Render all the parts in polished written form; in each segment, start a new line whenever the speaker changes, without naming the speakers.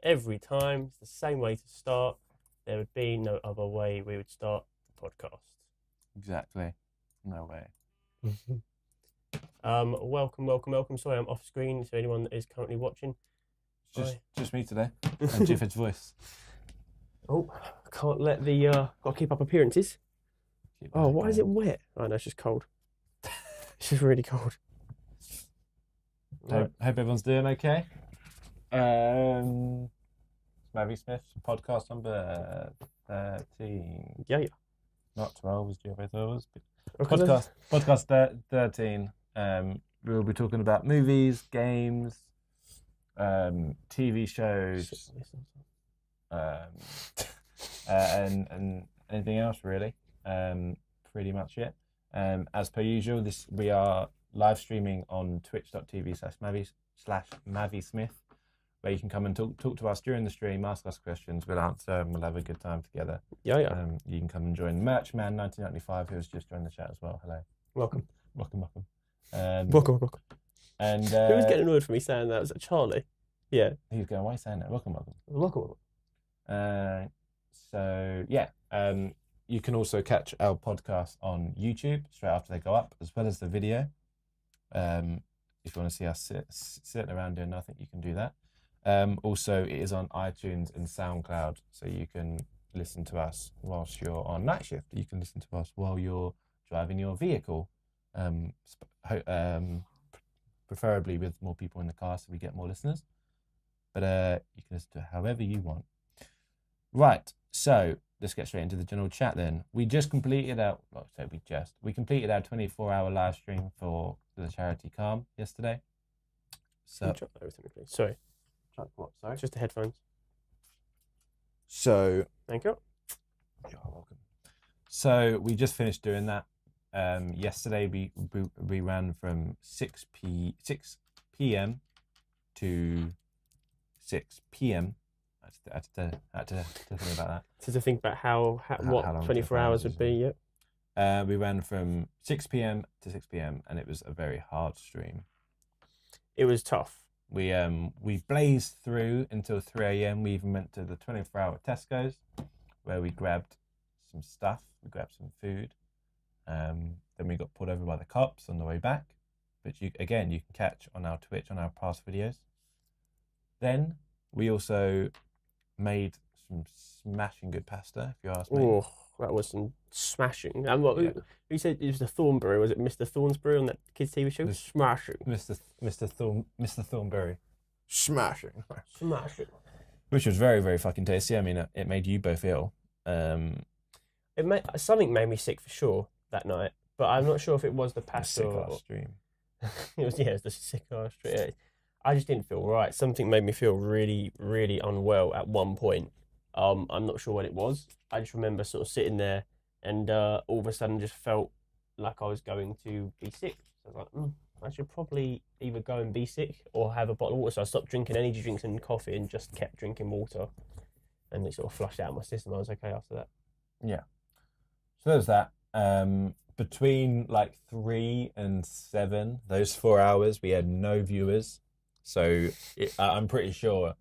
Every time, it's the same way to start. There would be no other way we would start the podcast.
Exactly. No way.
Welcome. Sorry, I'm off screen. So anyone that is currently watching,
Just me today. And Jifford's voice.
Oh, I can't let the got to keep up appearances. Why is it wet? Oh no, it's just cold. It's just really cold.
Hope everyone's doing okay. MAViSMITH Podcast number 13.
Yeah.
Not 12 as Jeffrey thought it was.
Okay.
Podcast 13. We'll be talking about movies, games, TV shows, and anything else really. Pretty much it. As per usual, we are live streaming on twitch.tv/MAViSMITH, where you can come and talk to us during the stream, ask us questions, we'll answer, and we'll have a good time together.
Yeah.
You can come and join Merchman 1995, who's just joined the chat as well. Hello.
Welcome.
Welcome.
Welcome.
And
who was getting annoyed for me saying that? Was it Charlie? Yeah.
He was going, why are you saying that? Welcome.
Welcome.
You can also catch our podcast on YouTube straight after they go up, as well as the video. If you want to see us sitting around doing nothing, you can do that. Also, it is on iTunes and SoundCloud, so you can listen to us whilst you're on night shift. You can listen to us while you're driving your vehicle, preferably with more people in the car so we get more listeners. But you can listen to it however you want. Right, so let's get straight into the general chat then. We completed our 24-hour live stream for the charity Calm yesterday. So,
sorry.
What? Sorry?
Just the headphones.
So,
thank you.
You're welcome. So we just finished doing that. Yesterday we ran from 6 p.m. to 6 p.m. I had to think about that.
To think about how what 24 hours would be. Yeah.
We ran from 6 p.m. to 6 p.m. and it was a very hard stream.
It was tough.
We blazed through until 3 a.m. We even went to the 24-hour Tesco's where we grabbed some stuff. We grabbed some food. Then we got pulled over by the cops on the way back, which you can catch on our Twitch on our past videos. Then we also made some smashing good pasta, if you ask me.
Oh, that was some smashing. And who said it was the Thornberry? Was it Mr. Thornsbury on that kids' TV show? Smashing.
Mr. Thornberry. Smashing.
Which
was very, very fucking tasty. I mean, it made you both ill.
Something made me sick for sure that night, but I'm not sure if it was the pasta
or stream.
It was the sick ass stream. I just didn't feel right. Something made me feel really, really unwell at one point. I'm not sure what it was. I just remember sort of sitting there and all of a sudden just felt like I was going to be sick. So I was like, I should probably either go and be sick or have a bottle of water. So I stopped drinking energy drinks and coffee and just kept drinking water. And it sort of flushed out my system. I was okay after that.
Yeah. So there's that. Between like 3 and 7, those 4 hours, we had no viewers. So I'm pretty sure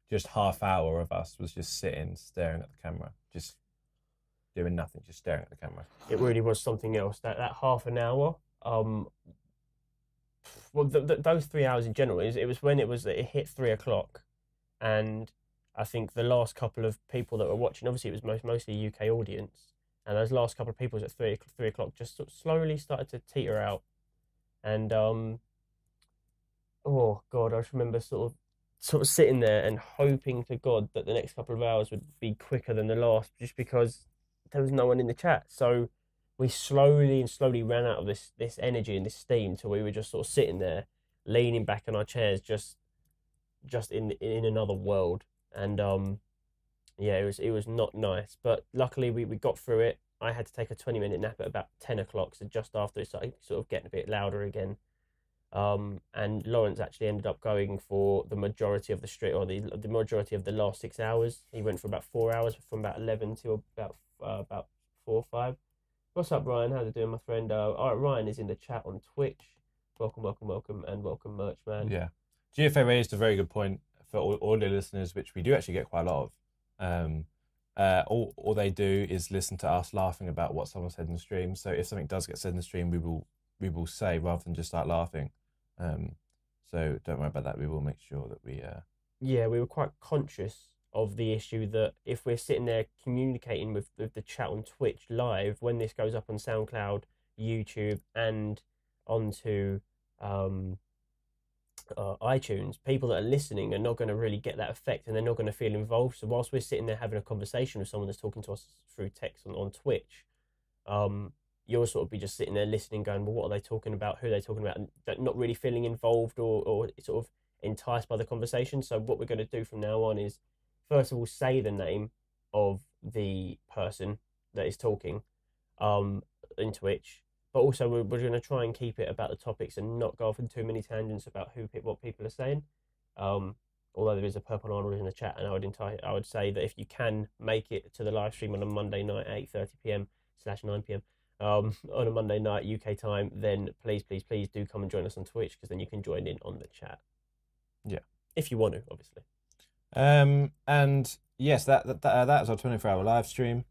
just half hour of us was just sitting, staring at the camera, just doing nothing, just staring at the camera.
It really was something else. That half an hour, those 3 hours in general, it was when it hit 3 o'clock, and I think the last couple of people that were watching, obviously it was mostly UK audience, and those last couple of people at 3 o'clock just sort of slowly started to teeter out, and oh God, I just remember sort of sitting there and hoping to God that the next couple of hours would be quicker than the last, just because there was no one in the chat. So we slowly ran out of this energy and this steam till we were just sort of sitting there, leaning back in our chairs, just in another world. And it was not nice. But luckily we got through it. I had to take a 20-minute nap at about 10 o'clock, so just after it started sort of getting a bit louder again. And Lawrence actually ended up going for the majority of the stream, or the majority of the last 6 hours. He went for about 4 hours, from about 11 to about 4 or 5. What's up, Ryan? How's it doing, my friend? All right, Ryan is in the chat on Twitch. welcome, and welcome, merch man.
Yeah. GFA raised a very good point for all the listeners, which we do actually get quite a lot of. All they do is listen to us laughing about what someone said in the stream. So if something does get said in the stream, we will say rather than just start laughing. So don't worry about that. We will make sure that we.
Yeah, we were quite conscious of the issue that if we're sitting there communicating with the chat on Twitch live, when this goes up on SoundCloud, YouTube, and onto iTunes, people that are listening are not going to really get that effect, and they're not going to feel involved. So whilst we're sitting there having a conversation with someone that's talking to us through text on Twitch, you'll sort of be just sitting there listening, going, well, what are they talking about? Who are they talking about? And not really feeling involved or sort of enticed by the conversation. So what we're going to do from now on is, first of all, say the name of the person that is talking in Twitch, but also we're going to try and keep it about the topics and not go off in too many tangents about what people are saying. Although there is a Purple Arnold in the chat, and I would say that if you can make it to the live stream on a Monday night, 8:30 p.m/9 p.m. On a Monday night UK time, then please do come and join us on Twitch, because then you can join in on the chat.
Yeah,
if you want to, obviously.
And yes, that is our 24-hour live stream.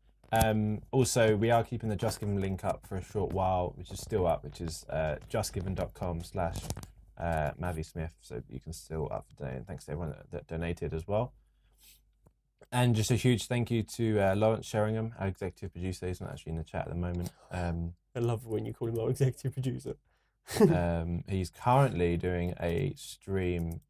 Also, we are keeping the Just Giving link up for a short while, which is still up, which is justgiving.com/MAViSMITH, so you can still up to date. And thanks to everyone that donated as well. And just a huge thank you to Lawrence Sheringham, our executive producer. He's not actually in the chat at the moment.
I love when you call him our executive producer.
He's currently doing a stream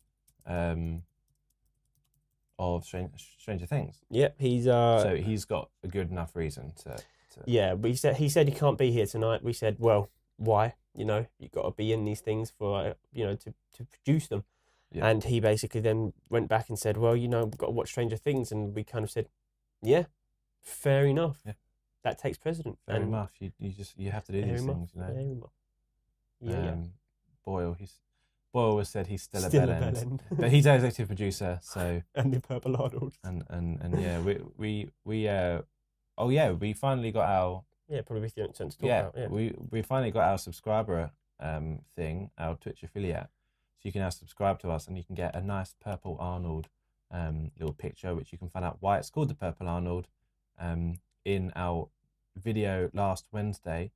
of Stranger Things.
Yep, he's
so he's got a good enough reason to.
Yeah, he said he can't be here tonight. We said, well, why? You know, you've got to be in these things for to produce them. Yeah. And he basically then went back and said, well, we've got to watch Stranger Things, and we kind of said, yeah, fair enough. Yeah. That takes precedent.
Fair enough. You have to do these things,
Fair enough. Yeah.
Boyle has said he's still a bell end. But he's our executive producer, so
and the Purple Arnold.
And yeah, we finally got our
probably with the sense to talk about. Yeah,
we finally got our subscriber thing, our Twitch affiliate. So you can now subscribe to us, and you can get a nice Purple Arnold little picture, which you can find out why it's called the Purple Arnold in our video last Wednesday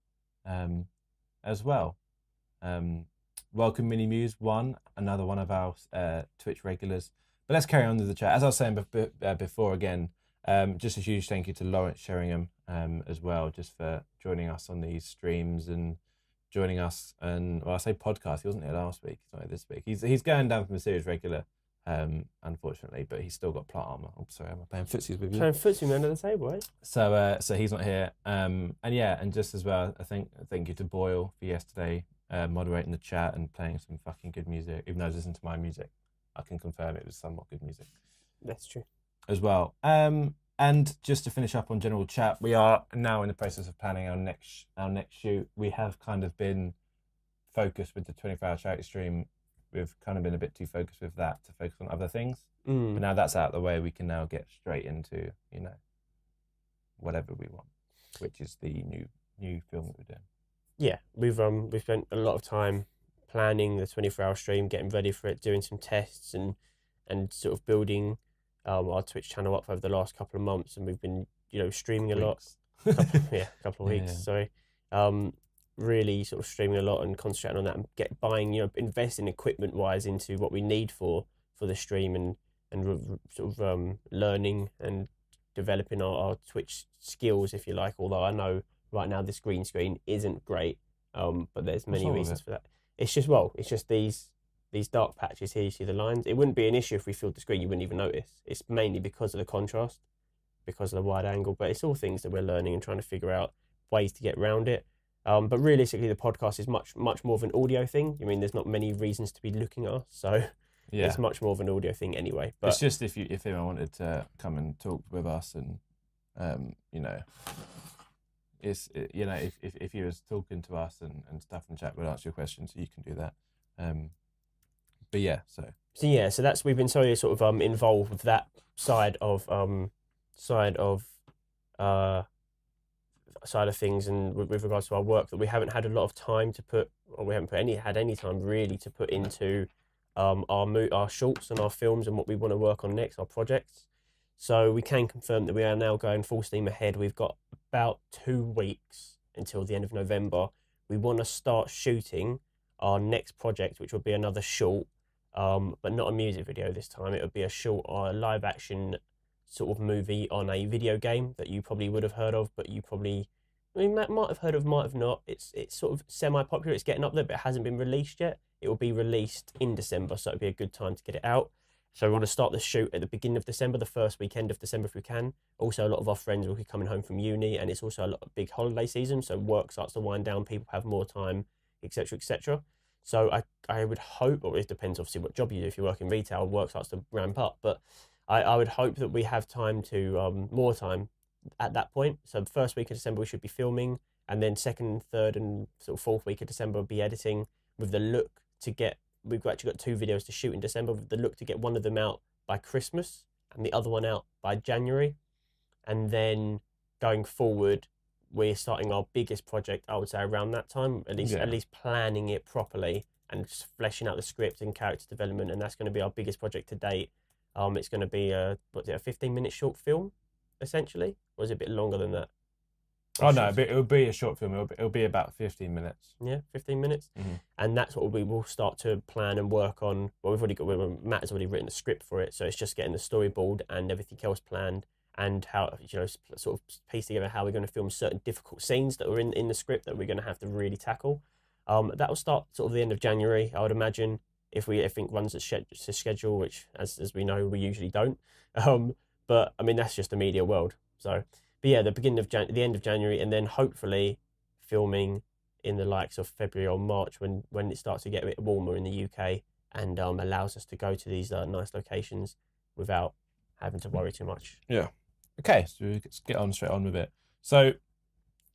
as well. Welcome Mini Muse, another one of our Twitch regulars. But let's carry on with the chat. As I was saying before, again, just a huge thank you to Lawrence Sheringham as well, just for joining us on these streams and joining us. And I say podcast, he wasn't here last week, he's not here this week. He's going down from a series regular, unfortunately, but he's still got plot armor. I'm sorry, I'm playing footsies with you.
Playing footsie under the table, right?
So he's not here. And just as well, thank you to Boyle for yesterday. Moderating the chat and playing some fucking good music. Even though I was listening to my music, I can confirm it was somewhat good music.
That's true.
As well. And just to finish up on general chat, we are now in the process of planning our next shoot. We have kind of been focused with the 24-hour charity stream. We've kind of been a bit too focused with that to focus on other things. But now that's out of the way, we can now get straight into whatever we want, which is the new film that we're doing.
Yeah, we've spent a lot of time planning the 24-hour stream, getting ready for it, doing some tests and sort of building our Twitch channel up over the last couple of months, and we've been streaming a lot. A couple of weeks. Yeah. So really sort of streaming a lot and concentrating on that and buying investing equipment wise into what we need for the stream and sort of learning and developing our Twitch skills, if you like. Although I know right now this green screen isn't great, but there's many reasons for that. It's just these dark patches here. You see the lines. It wouldn't be an issue if we filled the screen. You wouldn't even notice. It's mainly because of the contrast, because of the wide angle. But it's all things that we're learning and trying to figure out ways to get around it. But realistically, the podcast is much more of an audio thing. I mean, there's not many reasons to be looking at us, so it's much more of an audio thing anyway. But
it's just if anyone wanted to come and talk with us and if you was talking to us and stuff in the chat, we'll answer your questions, so you can do that. So
that's we've been so sort of involved with that side of side of things, and with regards to our work, that we haven't had a lot of time to put, or we haven't had any time really to put into our shorts and our films and what we want to work on next, our projects. So we can confirm that we are now going full steam ahead. We've got about 2 weeks until the end of November. We want to start shooting our next project, which will be another short, but not a music video this time. It would be a short live action sort of movie on a video game that you probably would have heard of, but you probably, I mean, might have heard of, might have not. It's sort of semi-popular. It's getting up there, but it hasn't been released yet. It will be released in December, so it'll be a good time to get it out. So we want to start the shoot at the beginning of December, the first weekend of December if we can. Also, a lot of our friends will be coming home from uni, and it's also a lot of big holiday season, so work starts to wind down, people have more time, etc., etc. So I would hope, or it depends obviously what job you do. If you work in retail, work starts to ramp up, but I would hope that we have time to, more time at that point. So the first week of December we should be filming, and then second, third, and sort of fourth week of December we'll be editing, with the look to get, we've actually got 2 videos to shoot in December, with the look to get one of them out by Christmas and the other one out by January. And then going forward, we're starting our biggest project, I would say, around that time, at least planning it properly and just fleshing out the script and character development. And that's going to be our biggest project to date. It's going to be a 15-minute short film, essentially, or is it a bit longer than that?
Oh no, but it will be a short film. It'll be about 15 minutes.
Yeah, 15 minutes.
Mm-hmm.
And that's what we will start to plan and work on. Well, Matt has already written the script for it, so it's just getting the storyboard and everything else planned, and how, sort of piece together how we're going to film certain difficult scenes that are in the script that we're going to have to really tackle. That will start sort of the end of January, I would imagine, if everything runs to schedule, which as we know we usually don't. But I mean, that's just the media world. So. But yeah, the end of January, and then hopefully filming in the likes of February or March when it starts to get a bit warmer in the UK, and allows us to go to these nice locations without having to worry too much.
Yeah. Okay, so let's get straight on with it. So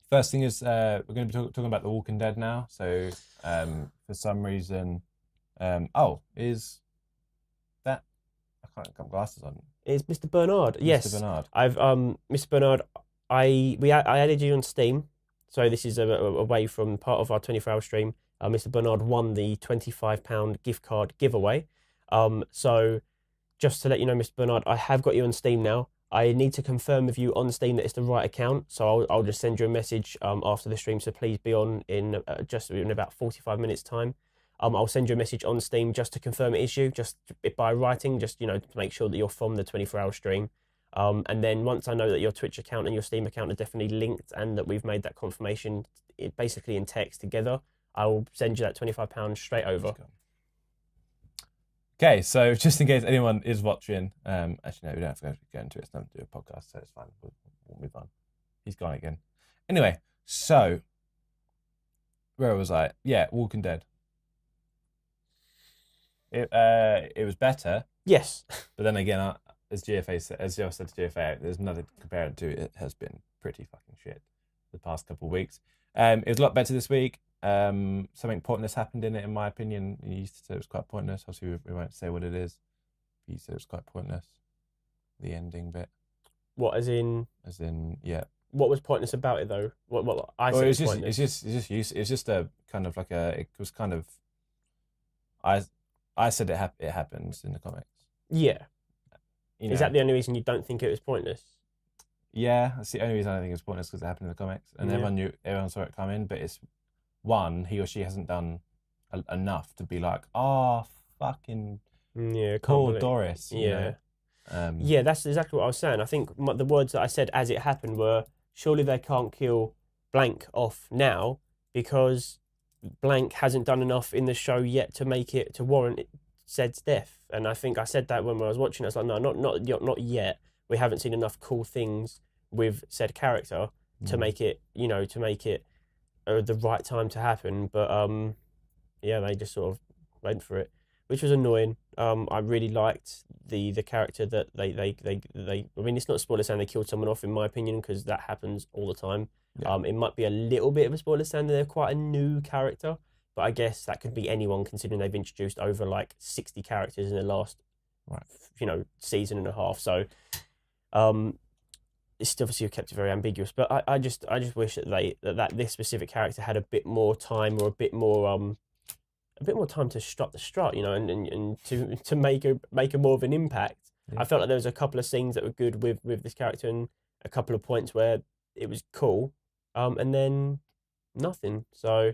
first thing is we're going to be talking about The Walking Dead now. So for some reason, is that, I can't have glasses on.
It's Mr. Bernard. Yes,
Mr. Bernard.
I've Mr. Bernard. I added you on Steam, so this is away from part of our 24-hour stream. Mr. Bernard won the £25 gift card giveaway. So just to let you know, Mr. Bernard, I have got you on Steam now. I need to confirm with you on Steam that it's the right account, so I'll just send you a message after the stream. So please be on in just in about 45 minutes time. I'll send you a message on Steam just to confirm it is you, just by writing, just to make sure that you're from the 24-hour stream. And then once I know that your Twitch account and your Steam account are definitely linked and that we've made that confirmation basically in text together, I will send you that £25 straight over.
Okay, so just in case anyone is watching, actually no, we don't have to go into it. It's not to do a podcast, so it's fine. We'll move on. He's gone again. Anyway, so where was I? Yeah, Walking Dead. It was better.
Yes.
But then again, as Joe said to GFA, there's nothing to compare it to. It has been pretty fucking shit the past couple of weeks. It was a lot better this week. Something pointless happened in it, in my opinion. You used to say it was quite pointless. Obviously, we won't say what it is. You said it was quite pointless. The ending bit.
What, as in,
yeah.
What was pointless about it though? What I said was pointless.
It's just a kind of like it was kind of. I said it happens in the comics.
Yeah. Is that the only reason you don't think it was pointless?
Yeah, that's the only reason I don't think it was pointless, because it happened in the comics, and everyone saw it coming. But it's he or she hasn't done enough to be like, fucking poor Doris.
Yeah. Yeah, that's exactly what I was saying. I think the words that I said as it happened were, surely they can't kill blank off now because blank hasn't done enough in the show yet to warrant said's death. And I think I said that when I was watching. I was like, no, not yet. We haven't seen enough cool things with said character to make it, the right time to happen. But they just sort of went for it, which was annoying. I really liked the character that they. I mean, it's not a spoiler saying they killed someone off, in my opinion, because that happens all the time. Yeah. It might be a little bit of a spoiler saying they're quite a new character, but I guess that could be anyone, considering they've introduced over like 60 characters in the last, season and a half. So, it's obviously kept it very ambiguous. But I just wish that this specific character had a bit more time or a bit more time to strut the strut, and to make a more of an impact.
Yeah.
I felt like there was a couple of scenes that were good with this character, and a couple of points where it was cool, and then nothing. So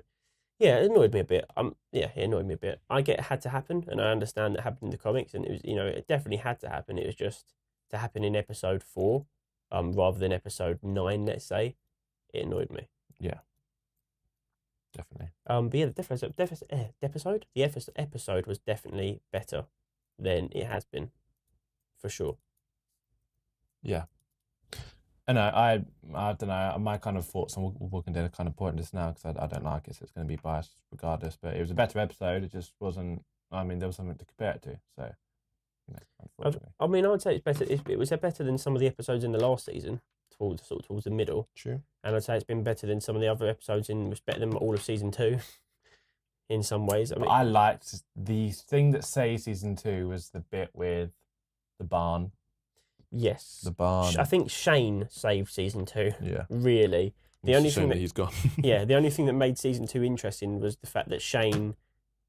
yeah, it annoyed me a bit. It annoyed me a bit. I get it had to happen, and I understand that happened in the comics, and it was, it definitely had to happen. It was just to happen in episode 4, rather than episode 9. Let's say, it annoyed me.
Yeah, definitely.
But yeah, the episode was definitely better than it has been, for sure.
Yeah. And I don't know, my kind of thoughts on Walking Dead are kind of pointless now because I don't like it, so it's going to be biased regardless. But it was a better episode. It just wasn't. I mean, there was something to compare it to. So, unfortunately,
I mean, I would say it's better. It was better than some of the episodes in the last season, towards the middle.
True.
And I'd say it's been better than some of the other episodes. It was better than all of season 2, in some ways. I mean,
I liked the thing that saved season 2 was the bit with the barn.
Yes,
the barn.
I think Shane saved season 2.
Yeah,
really. The only thing that
he's gone.
yeah, the only thing that made season 2 interesting was the fact that Shane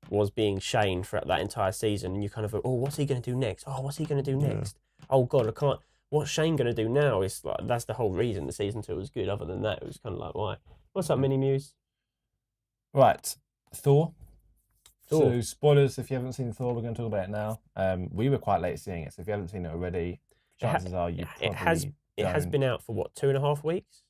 was being Shane throughout that entire season, and you kind of go, oh, what's he going to do next? Oh, what's he going to do next? Oh God, I can't. What's Shane going to do now? It's like that's the whole reason the season 2 was good. Other than that, it was kind of like, why? What's up, Mini Muse?
Right, Thor.
Thor.
So spoilers if you haven't seen Thor, we're going to talk about it now. We were quite late seeing it, so if you haven't seen it already, chances are you probably
it has been out for what, 2.5 weeks?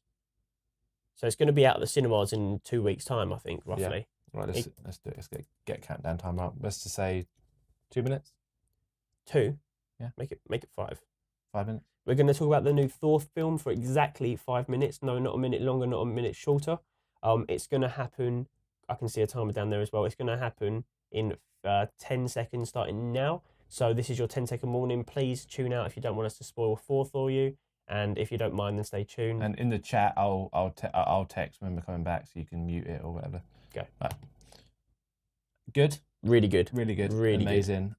So it's going to be out at the cinemas in 2 weeks' time, I think, roughly.
Yeah. Right, let's do it. Let's get countdown time out. Let's just say 2 minutes.
2.
Yeah.
Make it 5.
5 minutes.
We're going to talk about the new Thor film for exactly 5 minutes. No, not a minute longer, not a minute shorter. It's going to happen. I can see a timer down there as well. It's going to happen in 10 seconds starting now. So this is your 10-second warning. Please tune out if you don't want us to spoil Thor for you. And if you don't mind, then stay tuned.
And in the chat, I'll text when we're coming back, so you can mute it or whatever.
Go.
Right. Good.
Really good.
Really good.
Really
amazing.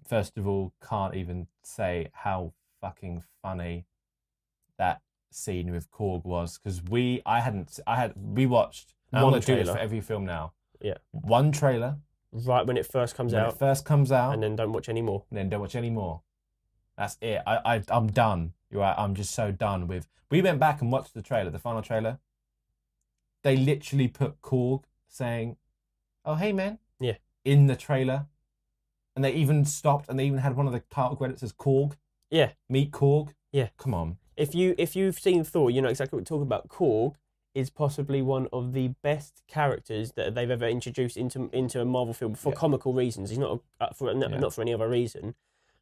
First of all, can't even say how fucking funny that scene with Korg was, because we watched one trailer for every film now.
Yeah.
One trailer.
Right when it first comes out. And then don't watch any more.
That's it. I'm done. You're right. I'm just so done with. We went back and watched the trailer, the final trailer. They literally put Korg saying, "Oh hey man," in the trailer, and they even stopped and they even had one of the title credits as Korg.
Yeah.
Meet Korg.
Yeah.
Come on.
If you've seen Thor, you know exactly what we're talking about. Korg is possibly one of the best characters that they've ever introduced into a Marvel film for comical reasons. He's not not for any other reason.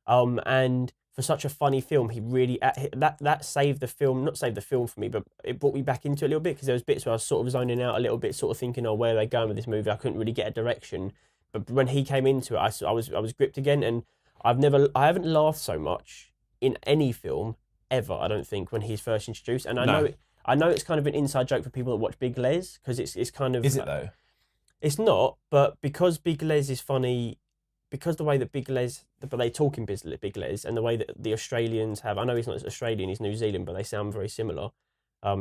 And for such a funny film, he really that saved the film. Not saved the film for me, but it brought me back into it a little bit, because there was bits where I was sort of zoning out a little bit, sort of thinking, oh, where are they going with this movie? I couldn't really get a direction. But when he came into it, I was gripped again, and I haven't laughed so much in any film ever, I don't think, when he's first introduced. And I know it's kind of an inside joke for people that watch Big Les, because it's kind of...
Is it though?
It's not, but because Big Les is funny, because the way that Big Les, but they talk in Big Les, and the way that the Australians have... I know he's not Australian, he's New Zealand, but they sound very similar.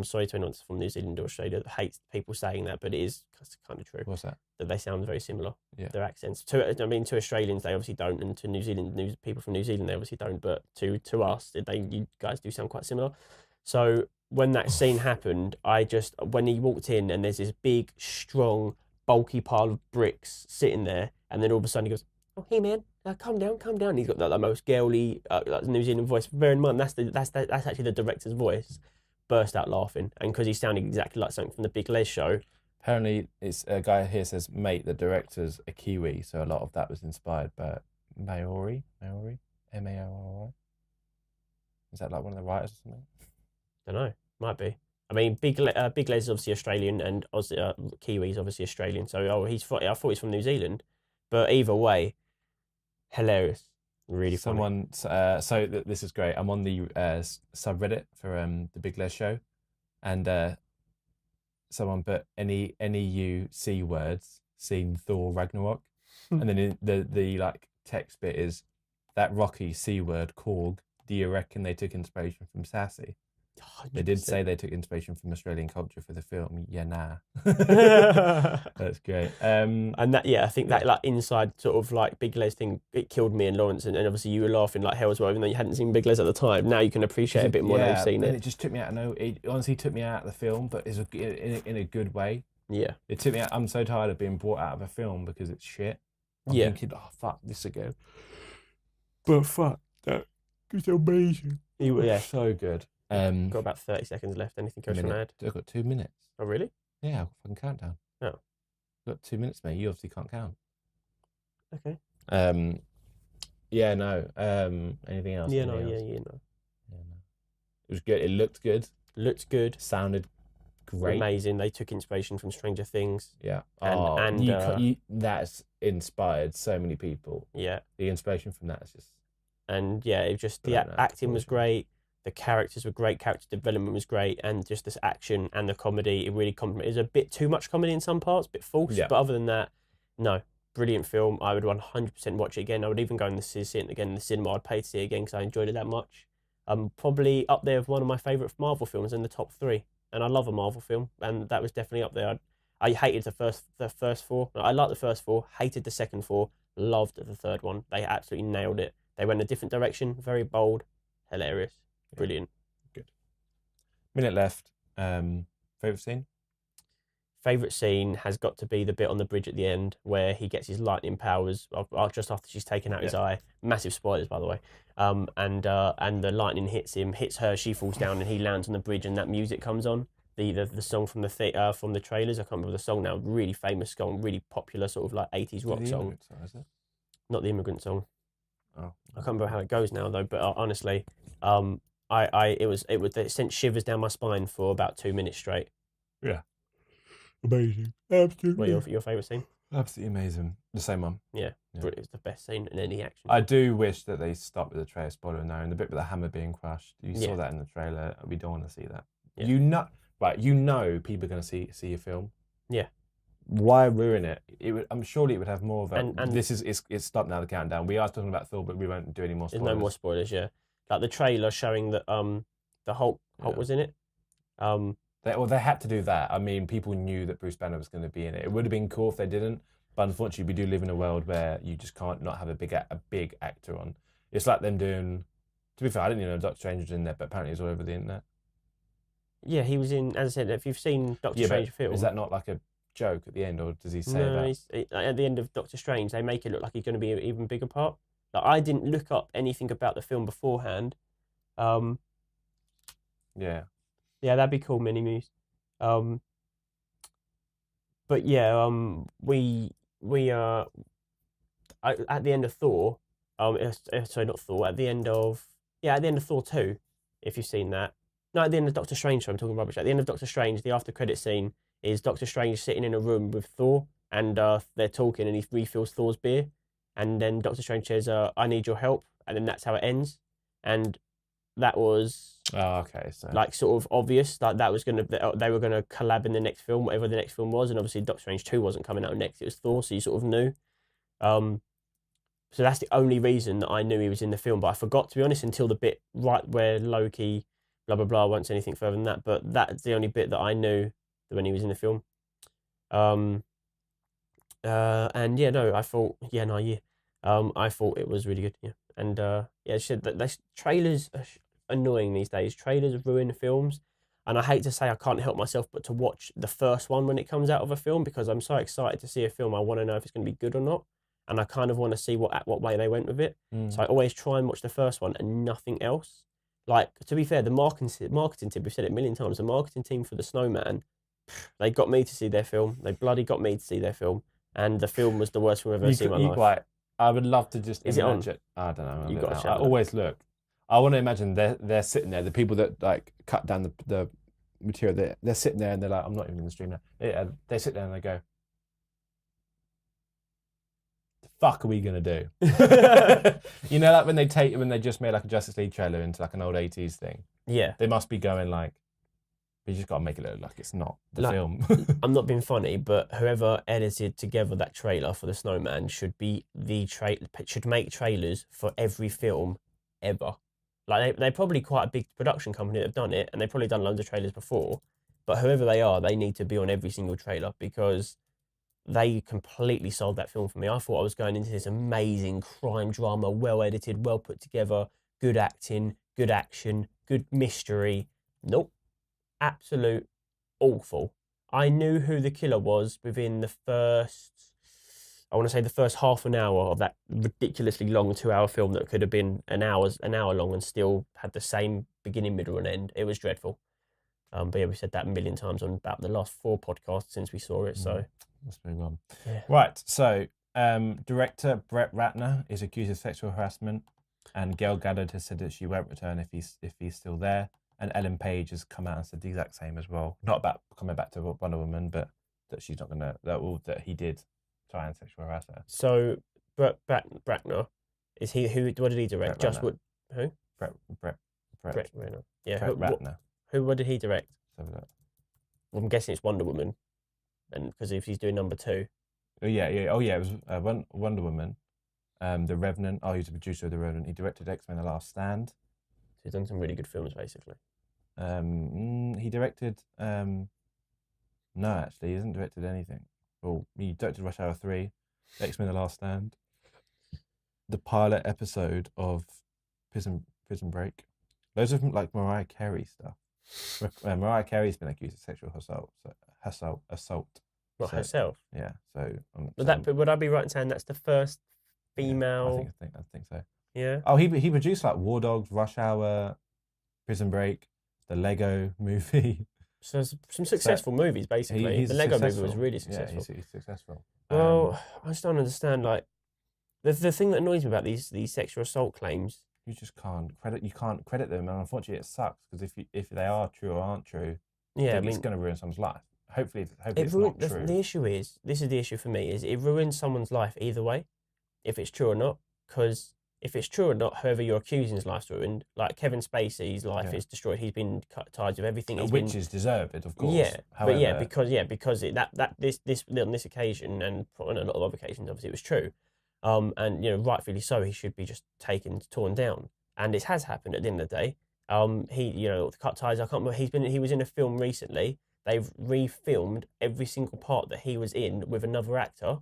Sorry to anyone that's from New Zealand or Australia that hates people saying that, but it is kind of true.
What's that?
That they sound very similar, their accents. To Australians, they obviously don't, and to New Zealand, people from New Zealand, they obviously don't, but to us, you guys do sound quite similar. So when that scene happened, when he walked in and there's this big, strong, bulky pile of bricks sitting there, and then all of a sudden he goes, "Oh, hey man, calm down." And he's got that most girly New Zealand voice. Bear in mind, that's actually the director's voice. Burst out laughing, and because he sounded exactly like something from the Big Les show.
Apparently, it's a guy here says, "Mate, the director's a Kiwi," so a lot of that was inspired by Maori, M-A-O-R-Y. Is that like one of the writers or something?
Don't know, might be. I mean, Big Les is obviously Australian, and Kiwi is obviously Australian. So I thought he's from New Zealand, but either way, hilarious. Really funny.
This is great. I'm on the subreddit for the Big Les show, and someone put any you C words seen Thor Ragnarok, and then the like text bit is that Rocky C word Korg. Do you reckon they took inspiration from Sassy? They did say they took inspiration from Australian culture for the film. Yeah, nah.
100%.
That's great.
And that, I think that like inside sort of like Big Les thing, it killed me and Lawrence, and obviously you were laughing like hell as well, even though you hadn't seen Big Les at the time. Now you can appreciate it a bit more now you've seen it.
And it just took me out. No, it honestly took me out of the film, but it's in a good way.
Yeah.
It took me out. I'm so tired of being brought out of a film because it's shit. I'm thinking, oh fuck this again. But fuck that. It's amazing.
Yeah.
So good.
Got about 30 seconds left. Anything goes from ad?
I've got 2 minutes.
Oh, really?
Yeah, I've got fucking countdown.
Oh.
I've got 2 minutes, mate. You obviously can't count.
Okay.
Yeah, no. Anything else?
Yeah,
Anything
no.
else?
Yeah, no.
It was good. It looked good.
Looked good.
Sounded great.
Amazing. They took inspiration from Stranger Things.
Yeah.
And
that's inspired so many people.
Yeah.
The inspiration from that is just.
And yeah, it just the acting was great. The characters were great. Character development was great, and just this action and the comedy, it really complemented. It was a bit too much comedy in some parts, a bit false. Yeah. But other than that, no, brilliant film. I would 100% watch it again. I would even go and see it again in the cinema. I'd pay to see it again because I enjoyed it that much. Probably up there with one of my favourite Marvel films in the top 3. And I love a Marvel film, and that was definitely up there. I hated the first 4. I liked the first 4, hated the second 4, loved the third one. They absolutely nailed it. They went a different direction, very bold, hilarious, brilliant.
Good. Minute left. Favourite scene?
Favourite scene has got to be the bit on the bridge at the end where he gets his lightning powers just after she's taken out his eye. Massive spoilers, by the way. And the lightning hits her, she falls down, and he lands on the bridge, and that music comes on. The song from the trailers. I can't remember the song now. Really famous song, really popular sort of like 80s rock song.
Song, is it?
Not the Immigrant Song.
Oh.
I can't remember how it goes now though. But honestly, it sent shivers down my spine for about 2 minutes straight.
Yeah. Amazing. Absolutely.
What your favourite scene?
Absolutely amazing. The same one.
Yeah. It's the best scene in any action.
I do wish that they stopped with the trailer spoiler now, and the bit with the hammer being crushed. You saw that in the trailer. We don't want to see that. Yeah. You know people are going to see your film. Yeah. Why ruin it? I'm surely it would have more of a. And it's stopped now. The countdown. We are talking about Thor, but we won't do any more spoilers.
There's no more spoilers. Yeah, like the trailer showing that the Hulk was in it.
They had to do that. I mean, people knew that Bruce Banner was going to be in it. It would have been cool if they didn't, but unfortunately, we do live in a world where you just can't not have a big actor on. It's like them doing. To be fair, I didn't even know Doctor Strange was in there, but apparently it's all over the internet. Yeah,
he was in. As I said, if you've seen Doctor Strange film,
is that not like a joke at the end, or does he say that?
At the end of Doctor Strange, they make it look like he's going to be an even bigger part. Like, I didn't look up anything about the film beforehand.
Yeah,
that'd be cool, Mini Muse. But yeah, we are at the end of Thor. Sorry, not Thor. At the end of Thor 2, if you've seen that. No, at the end of Doctor Strange. I'm talking rubbish. At the end of Doctor Strange, the after credit scene is Doctor Strange sitting in a room with Thor, and they're talking, and he refills Thor's beer, and then Doctor Strange says, "I need your help," and then that's how it ends. And that was like sort of obvious, like they were gonna collab in the next film, whatever the next film was, and obviously Doctor Strange 2 wasn't coming out next; it was Thor, so you sort of knew. So that's the only reason that I knew he was in the film, but I forgot, to be honest, until the bit right where Loki, blah blah blah. I won't say anything further than that, but that's the only bit that I knew when he was in the film. And I thought, I thought it was really good. Yeah, and that trailers are annoying these days. Trailers ruin films, and I hate to say I can't help myself but to watch the first one when it comes out of a film, because I'm so excited to see a film. I want to know if it's going to be good or not, and I kind of want to see what way they went with it. So I always try and watch the first one and nothing else. Like, to be fair, the marketing team, we've said it a million times, the marketing team for The Snowman, they got me to see their film. They bloody got me to see their film. And the film was the worst film I've ever seen in my life.
I would love to just
imagine
it. I don't know.
You've got to
I always look. I want to imagine they're sitting there, the people that like cut down the material, they're sitting there and they're like, I'm not even in the stream now. They sit there and they go, the fuck are we going to do? You know, like when they just made like a Justice League trailer into like an old 80s thing.
Yeah.
They must be going like, you just got to make it look like it's not the film.
I'm not being funny, but whoever edited together that trailer for The Snowman should be should make trailers for every film ever. Like they're probably quite a big production company that have done it, and they've probably done loads of trailers before. But whoever they are, they need to be on every single trailer because they completely sold that film for me. I thought I was going into this amazing crime drama, well edited, well put together, good acting, good action, good mystery. Nope, absolute awful. I knew who the killer was within the first, I want to say the first half an hour of that ridiculously long 2 hour film that could have been an hour long and still had the same beginning, middle, and end. It was dreadful. But yeah, we said that a million times on about the last 4 podcasts since we saw it. So
let's move on.
Yeah.
Right. So director Brett Ratner is accused of sexual harassment, and Gail Gadot has said that she won't return if he's still there. And Ellen Page has come out and said the exact same as well. Not about coming back to Wonder Woman, but that she's not gonna that he did try and sexual harass her.
So Brett Ratner, is he who? What did he direct?
Brett
Just
Ratner.
what? Who?
Brett
Ratner. Yeah.
Brett Ratner.
What did he direct?
Let's have a look.
Well, I'm guessing it's Wonder Woman, and because if he's doing number 2.
Oh yeah. It was Wonder Woman, The Revenant. Oh, he's the producer of The Revenant. He directed X-Men: The Last Stand.
He's done some really good films, basically.
He directed. No, actually, he hasn't directed anything. Well, he directed Rush Hour 3, X-Men: The Last Stand, the pilot episode of Prison Break. Loads of like Mariah Carey stuff. Mariah Carey's been accused of sexual assault.
Not
So,
herself.
Yeah. So.
Would I be right in saying that's the first female?
Yeah, I think so.
Yeah.
Oh, he produced like War Dogs, Rush Hour, Prison Break, the Lego Movie.
So some successful movies, basically.
He's
the Lego movie
successful.
was really successful.
Yeah, he's successful.
Well, I just don't understand. Like, the thing that annoys me about these sexual assault claims,
you just can't credit them, and unfortunately, it sucks because if they are true or aren't true,
yeah,
it's going to ruin someone's life. Hopefully it's
ruined,
not true.
The issue is, this is the issue for me, is it ruins someone's life either way, if it's true or not. Because if it's true or not, whoever you're accusing his life's ruined. Like Kevin Spacey's life is destroyed. He's been cut ties with everything.
Which is deserved, of course.
Yeah,
however,
because this on this occasion and on a lot of other occasions, obviously it was true. And rightfully so, he should be just taken, torn down. And it has happened at the end of the day. He cut ties. I can't remember. He was in a film recently. They've refilmed every single part that he was in with another actor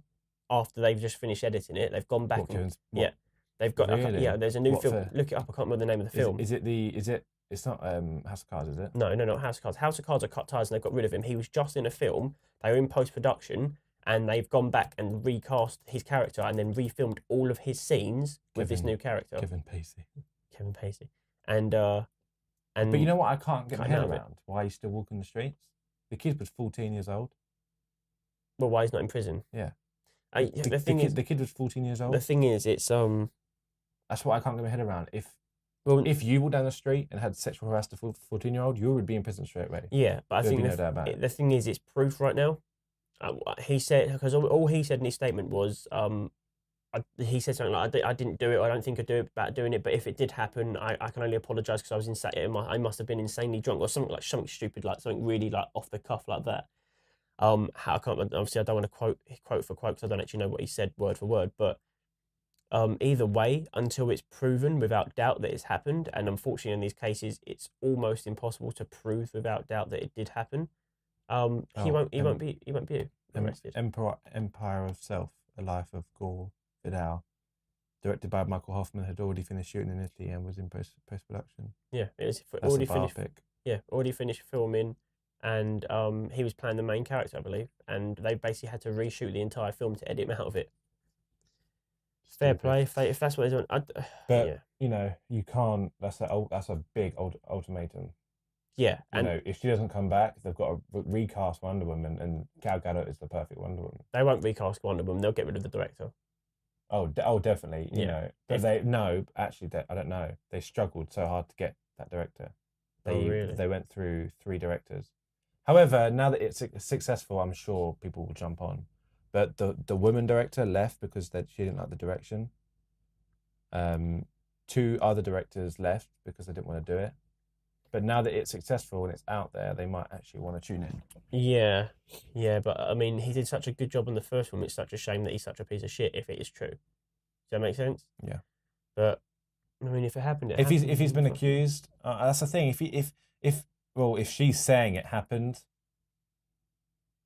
after they've just finished editing it. They've gone back they've got
really?
There's a new film. Look it up. I can't remember the name of the film.
Is it it's not House of Cards, is it?
No, not House of Cards. House of Cards are cut ties and they've got rid of him. He was just in a film. They were in post production and they've gone back and recast his character and then refilmed all of his scenes with this new character.
Kevin Pacey.
And
but you know what? I can't get my head around why he's still walking the streets. The kid was 14 years old.
Well, why he's not in prison?
Yeah.
The
kid was 14 years old.
The thing is, it's
That's what I can't get my head around. If you walked down the street and had sexual harassed a 14-year-old, you would be in prison straight away.
Yeah, but I think the thing is, it's proof right now. He said, because all he said in his statement was, he said something like, I didn't do it, I don't think I'd do it about doing it, but if it did happen, I can only apologise because I was insane. I must have been insanely drunk or something stupid, like something really like off the cuff like that. I don't want to quote for quote because I don't actually know what he said word for word, but either way, until it's proven without doubt that it's happened, and unfortunately in these cases it's almost impossible to prove without doubt that it did happen. He won't be arrested.
Empire of Self: A Life of Gore Vidal, directed by Michael Hoffman, had already finished shooting in Italy and was in post production.
Yeah, it's
That's
already
a
finished.
biopic.
Yeah, already finished filming, and he was playing the main character, I believe, and they basically had to reshoot the entire film to edit him out of it. Fair play, if that's what they're doing.
But you can't. That's a big ultimatum.
Yeah,
if she doesn't come back, they've got to recast Wonder Woman, and Gal Gadot is the perfect Wonder Woman.
They won't recast Wonder Woman. They'll get rid of the director.
Oh, definitely. But I don't know. They struggled so hard to get that director. They went through 3 directors. However, now that it's successful, I'm sure people will jump on. But the woman director left because she didn't like the direction. 2 other directors left because they didn't want to do it. But now that it's successful and it's out there, they might actually want to tune in.
Yeah, but I mean, he did such a good job on the first one. It's such a shame that he's such a piece of shit if it is true. Does that make sense?
Yeah.
But I mean, if it happened,
if he's been accused, that's the thing. If she's saying it happened,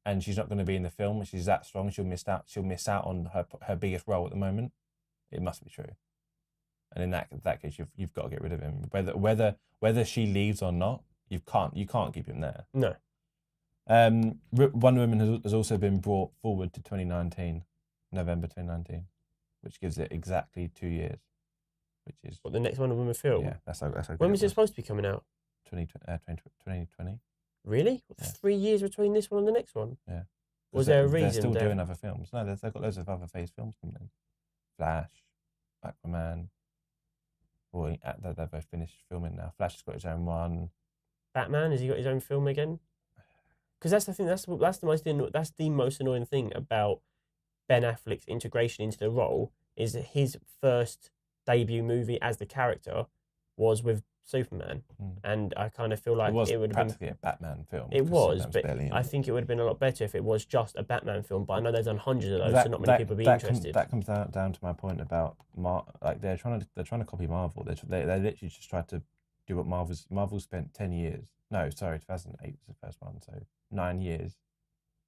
and she's not going to be in the film, she's that strong, she'll miss out on her biggest role at the moment. It must be true. And in that case, you've got to get rid of him. Whether she leaves or not, you can't keep him there.
No.
Wonder Woman has also been brought forward to 2019, November 2019, which gives it exactly 2 years. Which is
the next Wonder Woman film?
Yeah, that's okay.
When was it supposed to be coming out?
2020.
Really?
Yeah.
3 years between this one and the next one?
Yeah.
Was there a reason?
They're still doing other films. No, they've got loads of other phase films coming in. Flash, Aquaman. Well, they've both finished filming now. Flash has got his own one.
Batman, has he got his own film again? Because that's the thing. That's the most annoying thing about Ben Affleck's integration into the role is that his first debut movie as the character was with Superman, and I kind of feel like it would have been
practically a Batman film.
It was, but I think it would have been a lot better if it was just a Batman film. But I know they've done hundreds of those, so not many people would be interested.
That comes down to my point about they're trying to copy Marvel. They literally just tried to do what Marvel spent 10 years. No, sorry, 2008 was the first one, so 9 years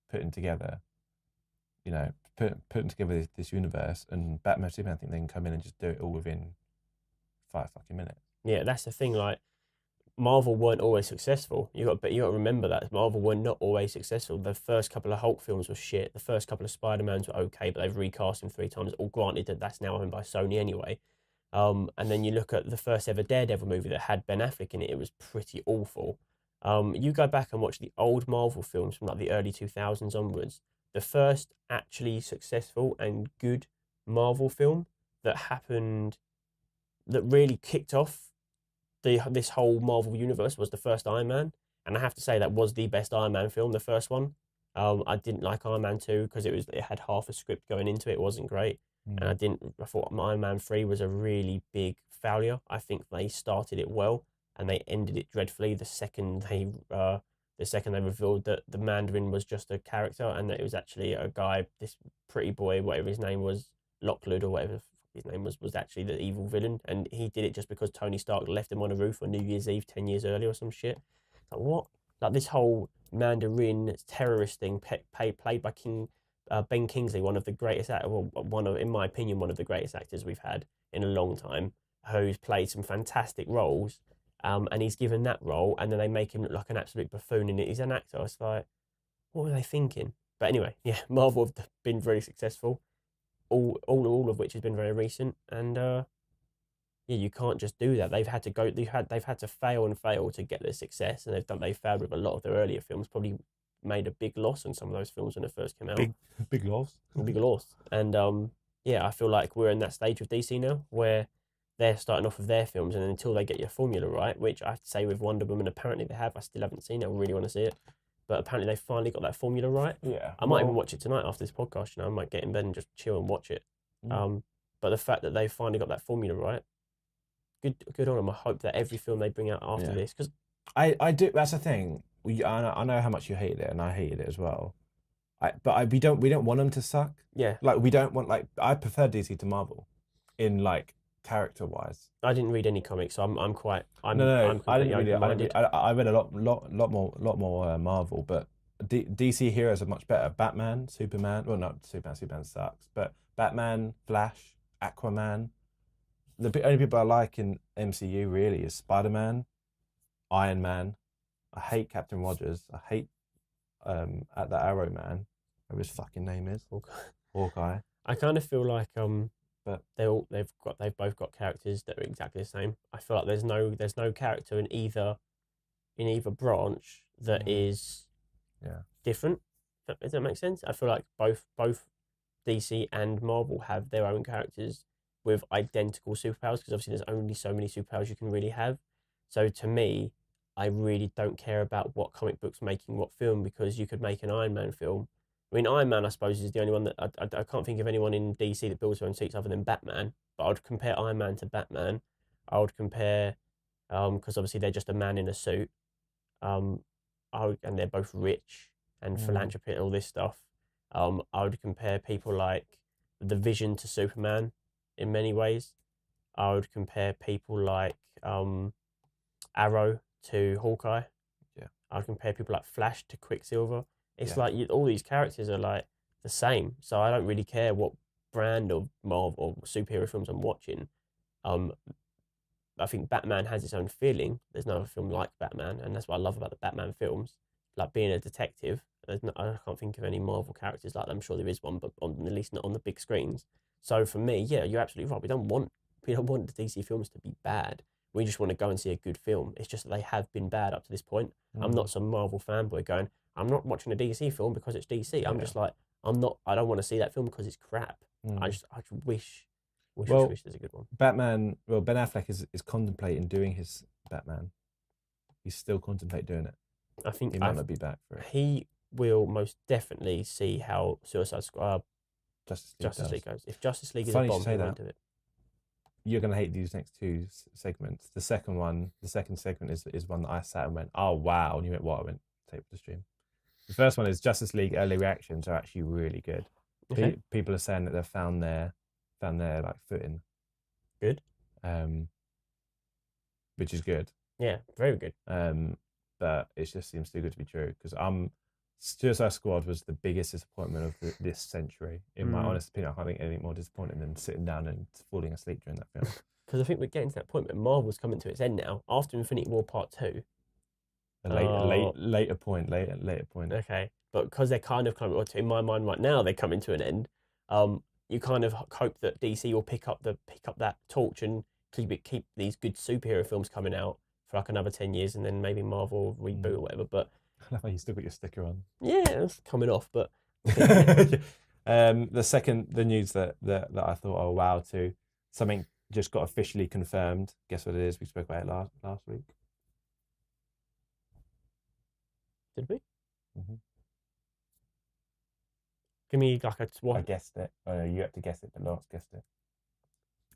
putting together. Putting together this universe, and Batman, Superman, I think they can come in and just do it all within 5 fucking minutes.
Yeah, that's the thing. Like, Marvel weren't always successful. You got to remember that Marvel were not always successful. The first couple of Hulk films were shit. The first couple of Spider-Mans were okay, but they've recast them 3 times. All granted that that's now owned by Sony anyway. And then you look at the first ever Daredevil movie that had Ben Affleck in it. It was pretty awful. You go back and watch the old Marvel films from like the early 2000s onwards. The first actually successful and good Marvel film that happened, that really kicked off this whole Marvel universe, was the first Iron Man. And I have to say that was the best Iron Man film, the first one. I didn't like Iron Man 2 because it had half a script going into it. It wasn't great. And I thought Iron Man 3 was a really big failure. I think they started it well and they ended it dreadfully the second they revealed that the Mandarin was just a character and that it was actually a guy, this pretty boy, whatever his name was, Lockwood or whatever his name was actually the evil villain, and he did it just because Tony Stark left him on a roof on New Year's Eve 10 years earlier or some shit. Like, what? Like, this whole Mandarin terrorist thing played by Ben Kingsley, one of the greatest in my opinion, one of the greatest actors we've had in a long time, who's played some fantastic roles, and he's given that role, and then they make him look like an absolute buffoon in it. He's an actor. It's like, what were they thinking? But anyway, yeah, Marvel have been very successful, all of which has been very recent, and yeah, you can't just do that. They've had to fail and fail to get their success, and they've failed with a lot of their earlier films. Probably made a big loss on some of those films when it first came out.
Big loss.
Big loss. And yeah, I feel like we're in that stage with DC now where they're starting off with their films, and until they get your formula right, which I have to say with Wonder Woman, apparently they have. I still haven't seen it. I really want to see it. But apparently they finally got that formula right.
Yeah.
I might even watch it tonight after this podcast. I might get in bed and just chill and watch it. But the fact that they finally got that formula right, good on them. I hope that every film they bring out after this, because
I do. That's the thing. I know how much you hated it, and I hated it as well. We don't want them to suck.
Yeah.
Like, we don't want, like, I prefer DC to Marvel, in like character wise.
I didn't read any comics, so I'm
I didn't read it. I read a lot more Marvel, but DC heroes are much better. Batman, Superman. Well, not Superman. Superman sucks. But Batman, Flash, Aquaman. The only people I like in MCU really is Spider-Man, Iron Man. I hate Captain Rogers. I hate at the Arrow Man, whatever his fucking name is. Hawkeye.
I kind of feel like
but
they've both got characters that are exactly the same. I feel like there's no character in either branch that is different. Does that make sense? I feel like both DC and Marvel have their own characters with identical superpowers, because obviously there's only so many superpowers you can really have. So to me, I really don't care about what comic book's making what film, because you could make an Iron Man film. I mean, Iron Man, I suppose, is the only one that I can't think of anyone in DC that builds their own suits other than Batman. But I would compare Iron Man to Batman. I would compare, because obviously they're just a man in a suit, and they're both rich and philanthropy and all this stuff. I would compare people like the Vision to Superman in many ways. I would compare people like Arrow to Hawkeye.
Yeah.
I'd compare people like Flash to Quicksilver. It's
Yeah.
like all these characters are like the same, so I don't really care what brand of Marvel or superhero films I'm watching. I think Batman has its own feeling. There's no other film like Batman, and that's what I love about the Batman films. Like being a detective, I can't think of any Marvel characters like that. I'm sure there is one, but at least not on the big screens. So for me, yeah, you're absolutely right. We don't want the DC films to be bad. We just want to go and see a good film. It's just that they have been bad up to this point. I'm not some Marvel fanboy going, I'm not watching a DC film because it's DC. I'm just like, I don't want to see that film because it's crap. I just wish there's a good one.
Batman, Ben Affleck is contemplating doing his Batman. He's still contemplating doing it.
I think
he might not be back for it.
He will most definitely see how Suicide Squad, Justice League goes. If Justice League is a bomb, he won't do it.
You're going to hate these next two segments. The second segment is one that I sat and went, oh wow, and you went, what? I went, tape the stream. The first one is Justice League early reactions are actually really good. Okay. People are saying that they've found their like footing.
Good.
Which is good.
Yeah, very good.
But it just seems too good to be true because Suicide Squad was the biggest disappointment of this century. In my honest opinion, I can't think anything more disappointing than sitting down and falling asleep during that film.
Because I think we're getting to that point where Marvel's coming to its end now. After Infinity War Part 2.
A later point.
Okay, but because they're kind of coming, in my mind right now, they're coming to an end. You kind of hope that DC will pick up that torch and keep these good superhero films coming out for like another 10 years, and then maybe Marvel reboot or whatever. But
I love how you still got your sticker on.
Yeah, it's coming off, but
the news that I thought, oh wow, too, something just got officially confirmed. Guess what it is? We spoke about it last week.
Did we?
Mm-hmm.
Give me like what?
I guessed it. Oh, you had to guess it, but Lance guessed it.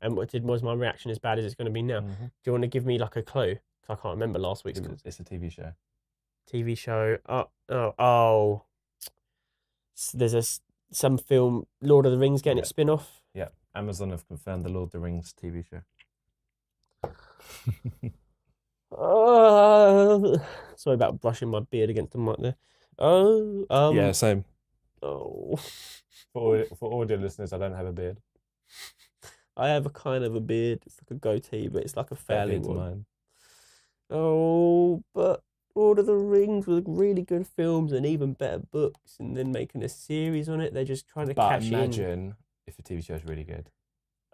And was my reaction as bad as it's going to be now?
Mm-hmm.
Do you want to give me like a clue? Because I can't remember last week's.
It's a TV show.
TV show. Oh. There's some film, Lord of the Rings, getting its spin-off.
Yeah, Amazon have confirmed the Lord of the Rings TV show.
Sorry about brushing my beard against the mic there.
Yeah, same.
Oh.
For audio listeners, I don't have a beard.
I have a kind of a beard. It's like a goatee, but it's like a failing one.
Mine.
Oh, but Lord of the Rings with really good films and even better books, and then making a series on it. They're just trying to cash in.
But imagine if a TV show is really good.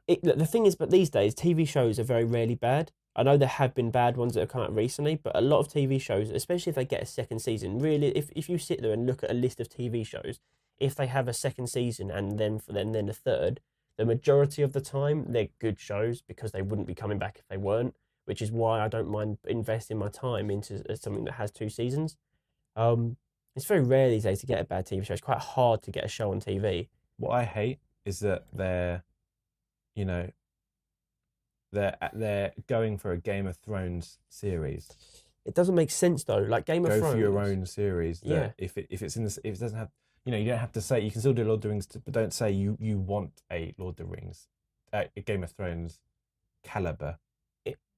The thing is, but these days, TV shows are very rarely bad. I know there have been bad ones that have come out recently, but a lot of TV shows, especially if they get a second season, really, if you sit there and look at a list of TV shows, if they have a second season and then a third, the majority of the time, they're good shows because they wouldn't be coming back if they weren't, which is why I don't mind investing my time into something that has 2 seasons. It's very rare these days to get a bad TV show. It's quite hard to get a show on TV.
What I hate is that they're going for a Game of Thrones series.
It doesn't make sense though. Like Game of Thrones.
Go for your own series.
Yeah.
If it doesn't have, you don't have to say, you can still do Lord of the Rings, but don't say you want a Lord of the Rings, a Game of Thrones caliber.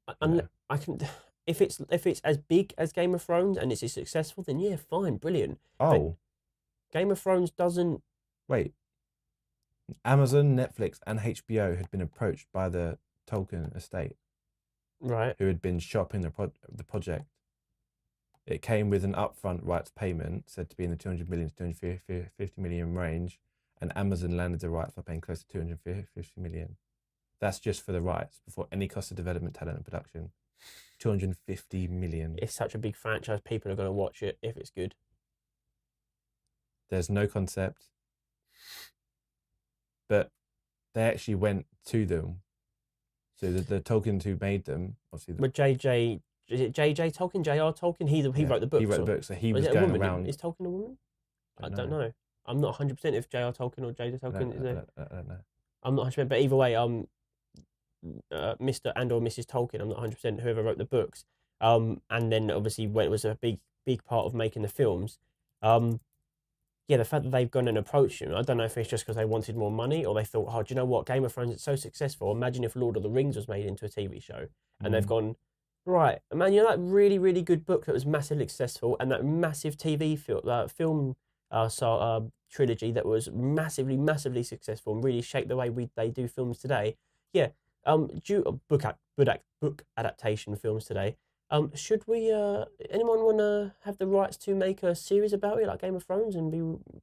I can, if it's as big as Game of Thrones and it's successful, then yeah, fine, brilliant.
Oh,
but Game of Thrones doesn't.
Wait. Amazon, Netflix, and HBO had been approached by the Tolkien estate,
right?
Who had been shopping the project. It came with an upfront rights payment said to be in the 200 million to 250 million range, and Amazon landed the rights by paying close to 250 million. That's just for the rights before any cost of development, talent, and production. 250 million.
It's such a big franchise. People are going to watch it if it's good.
There's no concept. But they actually went to them. So the Tolkien who made them, obviously.
But is it J.J. Tolkien, J.R. Tolkien? He wrote the books.
He wrote the books, so he was going around.
Is Tolkien a woman? I don't know. I'm not 100% if J.R. Tolkien or J.J. Tolkien is it.
I don't know.
I'm not 100%, but either way, Mr. and or Mrs. Tolkien, I'm not 100%, whoever wrote the books. And then obviously when it was a big part of making the films. yeah, the fact that they've gone and approached him, I don't know if it's just because they wanted more money or they thought, oh, do you know what? Game of Thrones is so successful. Imagine if Lord of the Rings was made into a TV show. And they've gone, right, man, you know that really, really good book that was massively successful and that massive TV film trilogy that was massively, massively successful and really shaped the way they do films today. Yeah, book adaptation films today. Should we? Anyone want to have the rights to make a series about it, like Game of Thrones, and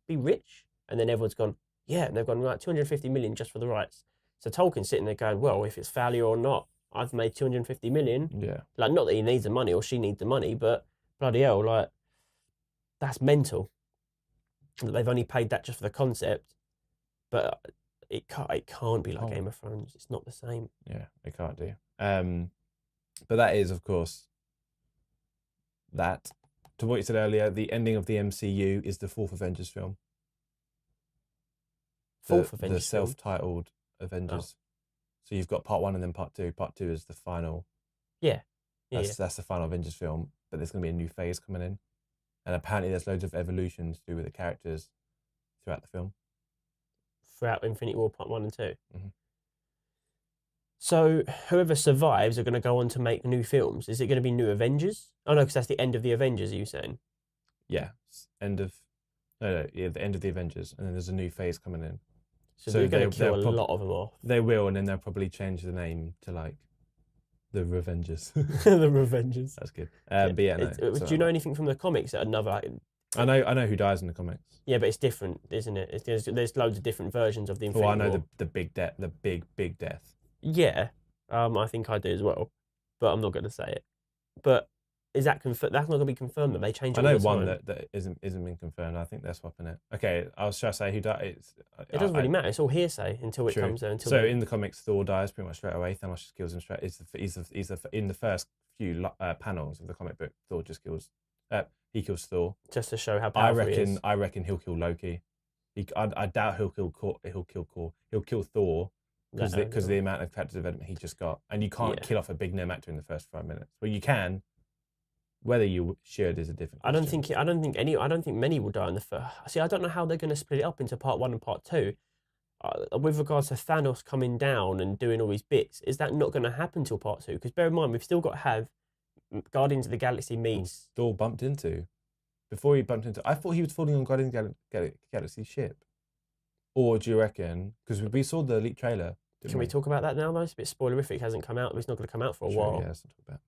be rich? And then everyone's gone, yeah, and they've gone right, 250 million just for the rights. So Tolkien's sitting there going, well, if it's failure or not, I've made 250 million.
Yeah.
Like, not that he needs the money or she needs the money, but bloody hell, like, that's mental. That they've only paid that just for the concept, but it can't be like Game of Thrones. It's not the same.
Yeah, it can't do. But that is, of course, that, to what you said earlier, the ending of the MCU is the fourth Avengers film. The self-titled Avengers. So you've got part 1 and then part 2. Part 2 is the final.
Yeah.
That's the final Avengers film, but there's going to be a new phase coming in. And apparently there's loads of evolution to do with the characters throughout the film.
Throughout Infinity War Part 1 and 2.
Mm-hmm.
So whoever survives are going to go on to make new films. Is it going to be new Avengers? Oh no, because that's the end of the Avengers, are you saying?
Yeah. The end of the Avengers. And then there's a new phase coming in.
So they're going to kill a lot of them off.
They will, and then they'll probably change the name to like the Revengers.
The Revengers.
That's good. But yeah, no,
do you know anything from the comics? I
know who dies in the comics.
Yeah, but it's different, isn't it? There's loads of different versions of the Infinity War.
Well, I know the big death, the big death.
Yeah, I think I do as well, but I'm not going to say it. But is that that's not going to be confirmed that they change it?
I know one that isn't been confirmed. I think they're swapping it. Okay, I was trying to say who died.
It doesn't really matter. It's all hearsay until it comes there.
In the comics, Thor dies pretty much straight away. Thanos just kills him straight. In the first few panels of the comic book, Thor just kills. He kills Thor
just to show how powerful he is.
I reckon he'll kill Loki. I doubt he'll kill Thor. He'll kill Thor. Because the amount of character development he just got, and you can't kill off a big name actor in the first 5 minutes. Well, you can. Whether you should is a different question.
I don't think many will die in the first. See, I don't know how they're going to split it up into part 1 and part 2. With regards to Thanos coming down and doing all these bits, is that not going to happen till part 2? Because bear in mind, we've still got to have Guardians of the Galaxy meets
Thor bumped into. Before he bumped into, I thought he was falling on Guardians of the Galaxy ship. Or do you reckon? Because we saw the leaked trailer.
Can we talk about that now, though? It's a bit spoilerific. It hasn't come out. It's not going to come out for a while.
Yeah, let's not talk about.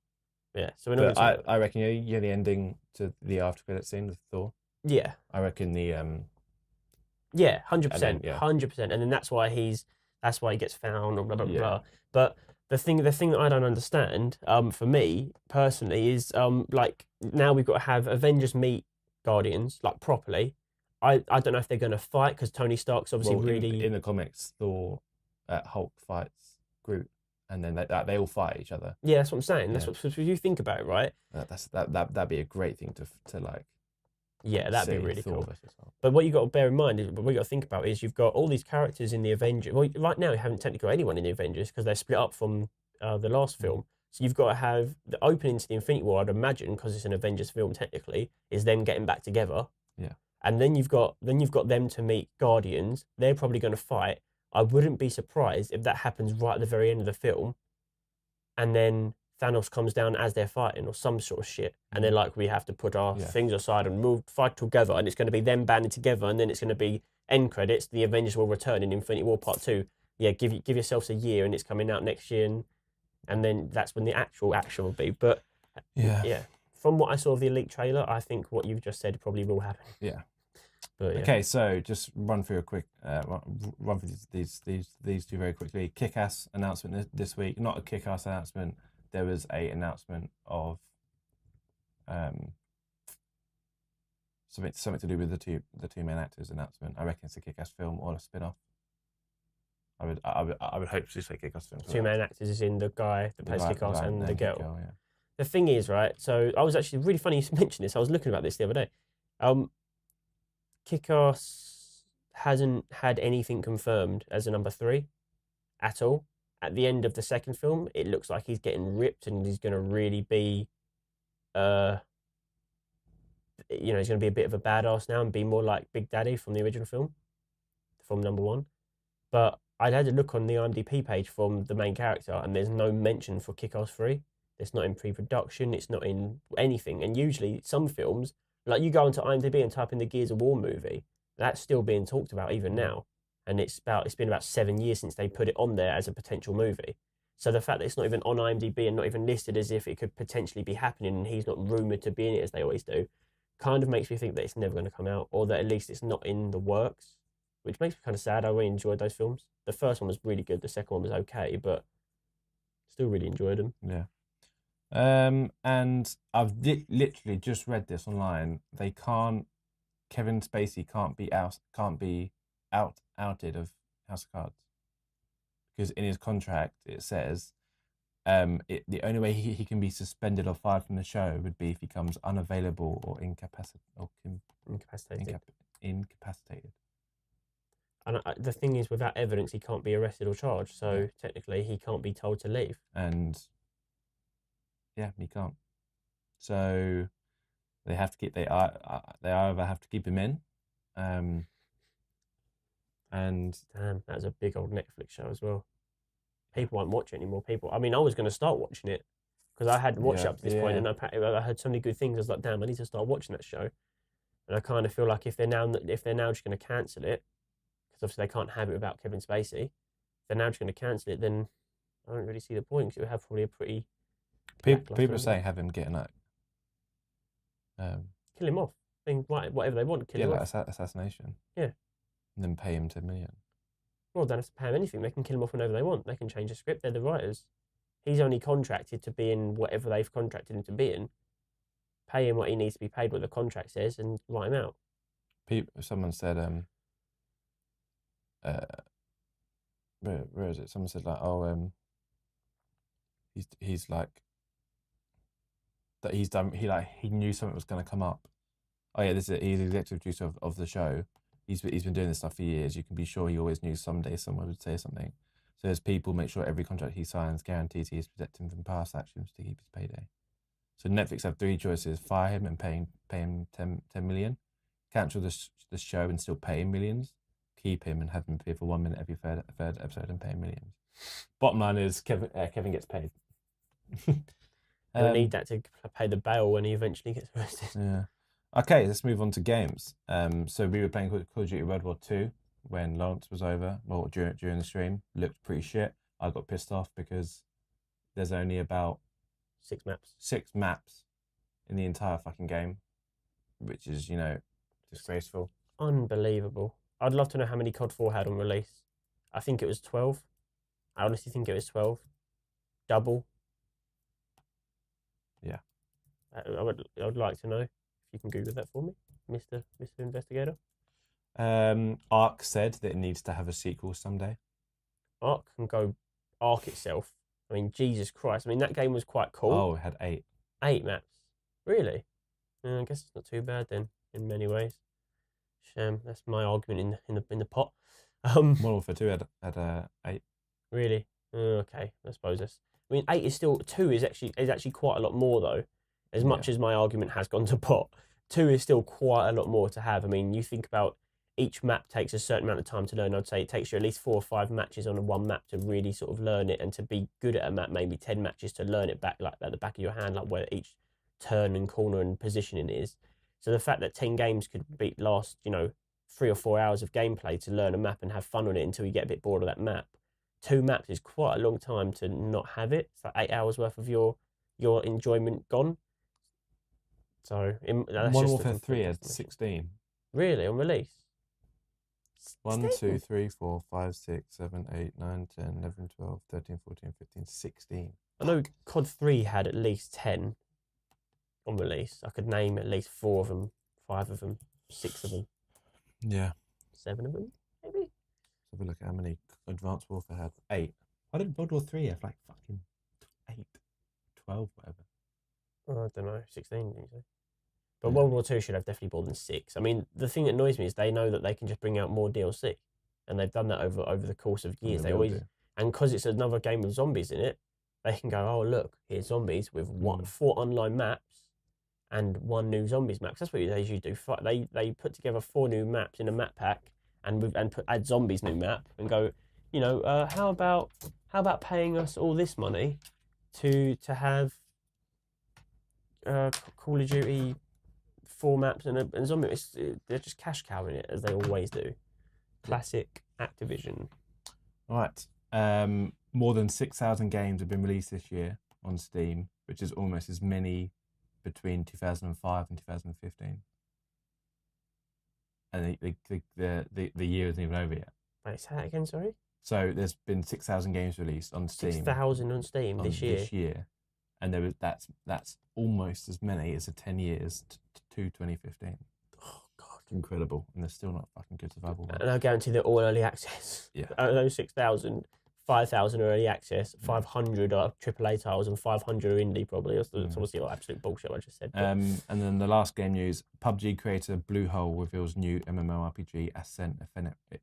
Yeah, so we're not. But
I reckon the ending to the after credit scene with Thor.
Yeah.
I reckon the.
Yeah, 100%, 100%, and then that's why he gets found or blah blah blah. But the thing that I don't understand, for me personally, is like now we've got to have Avengers meet Guardians like properly. I don't know if they're going to fight because Tony Stark's obviously
in the comics, Thor, Hulk fights Groot, and then they all fight each other.
Yeah, that's what I'm saying. That's what if you think about it, right?
That'd be a great thing to like.
Yeah, that'd be really cool. But what you got to bear in mind is what you got to think about is you've got all these characters in the Avengers. Well, right now you haven't technically got anyone in the Avengers because they're split up from the last film. So you've got to have the opening to the Infinity War. I'd imagine because it's an Avengers film technically is them getting back together.
Yeah.
And then you've got them to meet Guardians. They're probably going to fight. I wouldn't be surprised if that happens right at the very end of the film, and then Thanos comes down as they're fighting or some sort of shit, and they're like, we have to put our things aside and fight together, and it's going to be them banding together, and then it's going to be end credits. The Avengers will return in Infinity War Part 2. Yeah, give yourselves a year, and it's coming out next year, and then that's when the actual action will be. But yeah. From what I saw of the Elite trailer, I think what you've just said probably will happen.
Yeah.
But,
Okay, so just run through a quick run through these two very quickly. Kick-Ass announcement this week. Not a Kick-Ass announcement. There was a announcement of something to do with the two main actors announcement. I reckon it's a Kick-Ass film or a spin-off. I would hope to say Kick-Ass film.
Two main actors is in the guy that plays Kick-Ass and the girl.
Yeah.
The thing is, right, so I was actually really funny you mentioned this. I was looking about this the other day. Kick-Ass hasn't had anything confirmed as a number 3 at all. At the end of the second film, it looks like he's getting ripped and he's going to really be you know, he's going to be a bit of a badass now and be more like Big Daddy from the original film, from number one. But I'd had a look on the IMDb page from the main character, and there's no mention for Kick-Ass 3. It's not in pre-production. It's not in anything. And usually some films, like you go onto IMDb and type in the Gears of War movie, that's still being talked about even now. And it's been about 7 years since they put it on there as a potential movie. So the fact that it's not even on IMDb and not even listed as if it could potentially be happening, and he's not rumoured to be in it as they always do, kind of makes me think that it's never going to come out, or that at least it's not in the works, which makes me kind of sad. I really enjoyed those films. The first one was really good. The second one was okay, but still really enjoyed them.
Yeah. And I've literally just read this online. Kevin Spacey can't be outed of House of Cards, because in his contract it says the only way he can be suspended or fired from the show would be if he becomes unavailable or incapacitated.
And the thing is, without evidence, he can't be arrested or charged. So technically, he can't be told to leave.
And yeah, he can't. So they have to keep. They either have to keep him in. And
damn, that was a big old Netflix show as well. People won't watch it anymore. I mean, I was going to start watching it because I hadn't watched it up to this point, and I heard so many good things. I was like, damn, I need to start watching that show. And I kind of feel like if they're now just going to cancel it, because obviously they can't have it without Kevin Spacey. If they're now just going to cancel it, then I don't really see the point, because it would have probably a pretty...
People say have him get
kill him off. Whatever they want, kill him off.
Like assassination.
Yeah.
And then pay him $10 million.
Well, they don't have to pay him anything. They can kill him off whenever they want. They can change the script. They're the writers. He's only contracted to be in whatever they've contracted him to be in. Pay him what he needs to be paid, what the contract says, and write him out.
Someone said, where is it? Someone said like, he's like, that he's done. He knew something was going to come up. Oh yeah, he's the executive producer of the show. He's been doing this stuff for years. You can be sure he always knew someday someone would say something. So as people make sure every contract he signs guarantees he is protecting from past actions to keep his payday. So Netflix have three choices: fire him and pay him 10 million, cancel the show and still pay him millions, keep him and have him appear for 1 minute every third episode and pay him millions. Bottom line is Kevin gets paid.
He'll need that to pay the bail when he eventually gets arrested.
Yeah. Okay, let's move on to games. So we were playing Call of Duty World War II when Lawrence was over. Well, during the stream, looked pretty shit. I got pissed off because there's only about
6 maps.
6 maps in the entire fucking game, which is, disgraceful.
Unbelievable. I'd love to know how many COD 4 had on release. I think it was 12. I honestly think it was 12. Double.
Yeah.
I would like to know. You can Google that for me, Mr. Investigator.
Ark said that it needs to have a sequel someday.
Ark can go Ark itself. I mean, Jesus Christ. I mean, that game was quite cool.
Oh, it had 8.
8 maps. Really? I guess it's not too bad then, in many ways. Shame. That's my argument in the pot.
Modern Warfare 2 had 8.
Really? Okay, I suppose that's... I mean, 8 is still... 2 is actually quite a lot more, though. As much as my argument has gone to pot, 2 is still quite a lot more to have. I mean, you think about each map takes a certain amount of time to learn. I'd say it takes you at least 4 or 5 matches on one map to really sort of learn it, and to be good at a map, maybe 10 matches to learn it back, like at the back of your hand, like where each turn and corner and positioning is. So the fact that 10 games could last, 3 or 4 hours of gameplay to learn a map and have fun on it until you get a bit bored of that map. 2 maps is quite a long time to not have it. It's like 8 hours worth of your enjoyment gone. So that's
Modern Warfare 3 had 16.
Really, on release?
1, 2, 3, 4, 5, 6, 7, 8, 9, 10, 11, 12, 13, 14, 15, 16.
I know COD 3 had at least 10 on release. I could name at least 4 of them, 5 of them, 6 of them.
Yeah.
7 of them, maybe?
So have a look at how many Advanced Warfare had. 8. Why did World War 3 have like fucking 8, 12, whatever?
Oh, I don't know, 16, didn't you say? But World War 2 should have definitely more than 6. I mean, the thing that annoys me is they know that they can just bring out more DLC. And they've done that over the course of years. And because it's another game with zombies in it, they can go, oh, look, here's zombies with 4 online maps and 1 new zombies map. 'Cause that's what they usually do. They put together 4 new maps in a map pack and add zombies new map and go, how about paying us all this money to have Call of Duty 4 maps and zombie. They're just cash cowing it as they always do. Classic Activision.
Right. More than 6,000 games have been released this year on Steam, which is almost as many between 2005 and 2015. And the year isn't even over yet.
Wait, say that again, sorry?
So there's been 6,000 games released on Steam.
6,000 on Steam this year.
And that's almost as many as the 10 years to 2015.
Oh, God.
Incredible. And they're still not fucking good survival games.
And I guarantee they're all early access.
Yeah.
Those 6,000, 5,000 are early access, 500 are AAA titles, and 500 are indie probably. That's obviously all absolute bullshit what I just said.
And then the last game news, PUBG creator Bluehole reveals new MMORPG Ascent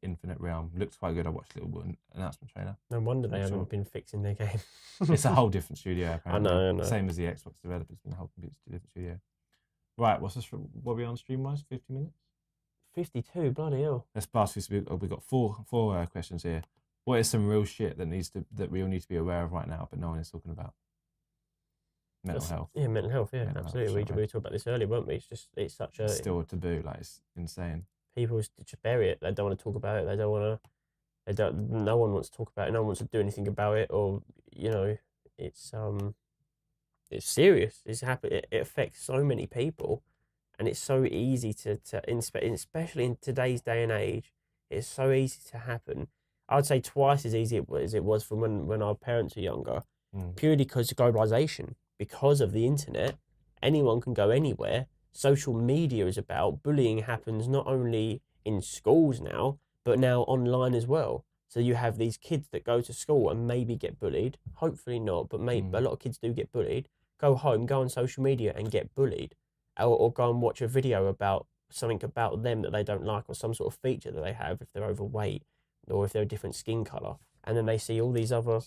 Infinite Realm. Looks quite good. I watched a little announcement trailer.
No wonder they haven't been fixing their game.
It's a whole different studio, apparently.
I know.
Same as the Xbox developers, been a whole different studio. Right, what are we on stream-wise? 50 minutes?
52, bloody hell.
Let's pass this. We've got four questions here. What is some real shit that we all need to be aware of right now, but no one is talking about? Mental health.
Yeah, mental health. Yeah, absolutely. We talked about this earlier, weren't we? It's such a.
It's still a taboo. Like, it's insane.
People just bury it. They don't want to talk about it. They don't want to. No one wants to talk about it. No one wants to do anything about it. Or it's serious. It affects so many people, and it's so easy to especially in today's day and age. It's so easy to happen. I would say twice as easy as it was from when our parents were younger, purely because of globalization, because of the internet. Anyone can go anywhere. Social media is about. Bullying happens not only in schools now, but now online as well. So you have these kids that go to school and maybe get bullied. Hopefully not, but maybe a lot of kids do get bullied. Go home, go on social media and get bullied, or go and watch a video about something about them that they don't like, or some sort of feature that they have if they're overweight, or if they're a different skin colour, and then they see all these other.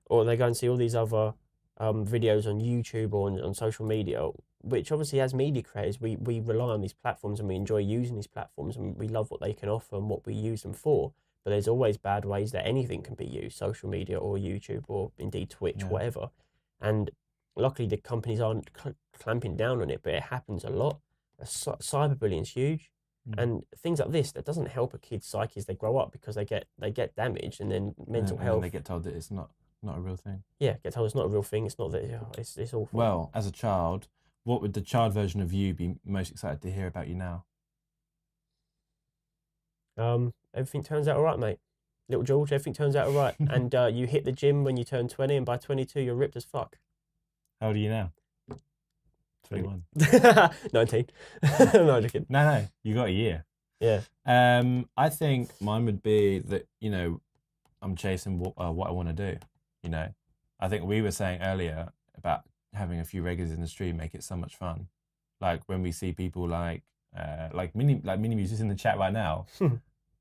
Or they go and see all these other videos on YouTube or on social media, which obviously as media creators, we rely on these platforms and we enjoy using these platforms and we love what they can offer and what we use them for. But there's always bad ways that anything can be used, social media or YouTube or indeed Twitch, whatever. And luckily the companies aren't clamping down on it, but it happens a lot. Cyberbullying's huge. And things like this, that doesn't help a kid's psyche as they grow up, because they get damaged, and then mental health.
And they get told that it's not a real thing.
Yeah, get told it's not a real thing. It's not that. It's awful.
Well, as a child, what would the child version of you be most excited to hear about you now?
Everything turns out all right, mate. Little George, everything turns out all right. And you hit the gym when you turn 20, and by 22 you're ripped as fuck.
How old are you now? 21.
19. No, I'm joking.
No, you got a year.
Yeah.
I think mine would be that, I'm chasing what I want to do. I think we were saying earlier about having a few regulars in the stream make it so much fun. Like when we see people like mini musicians in the chat right now.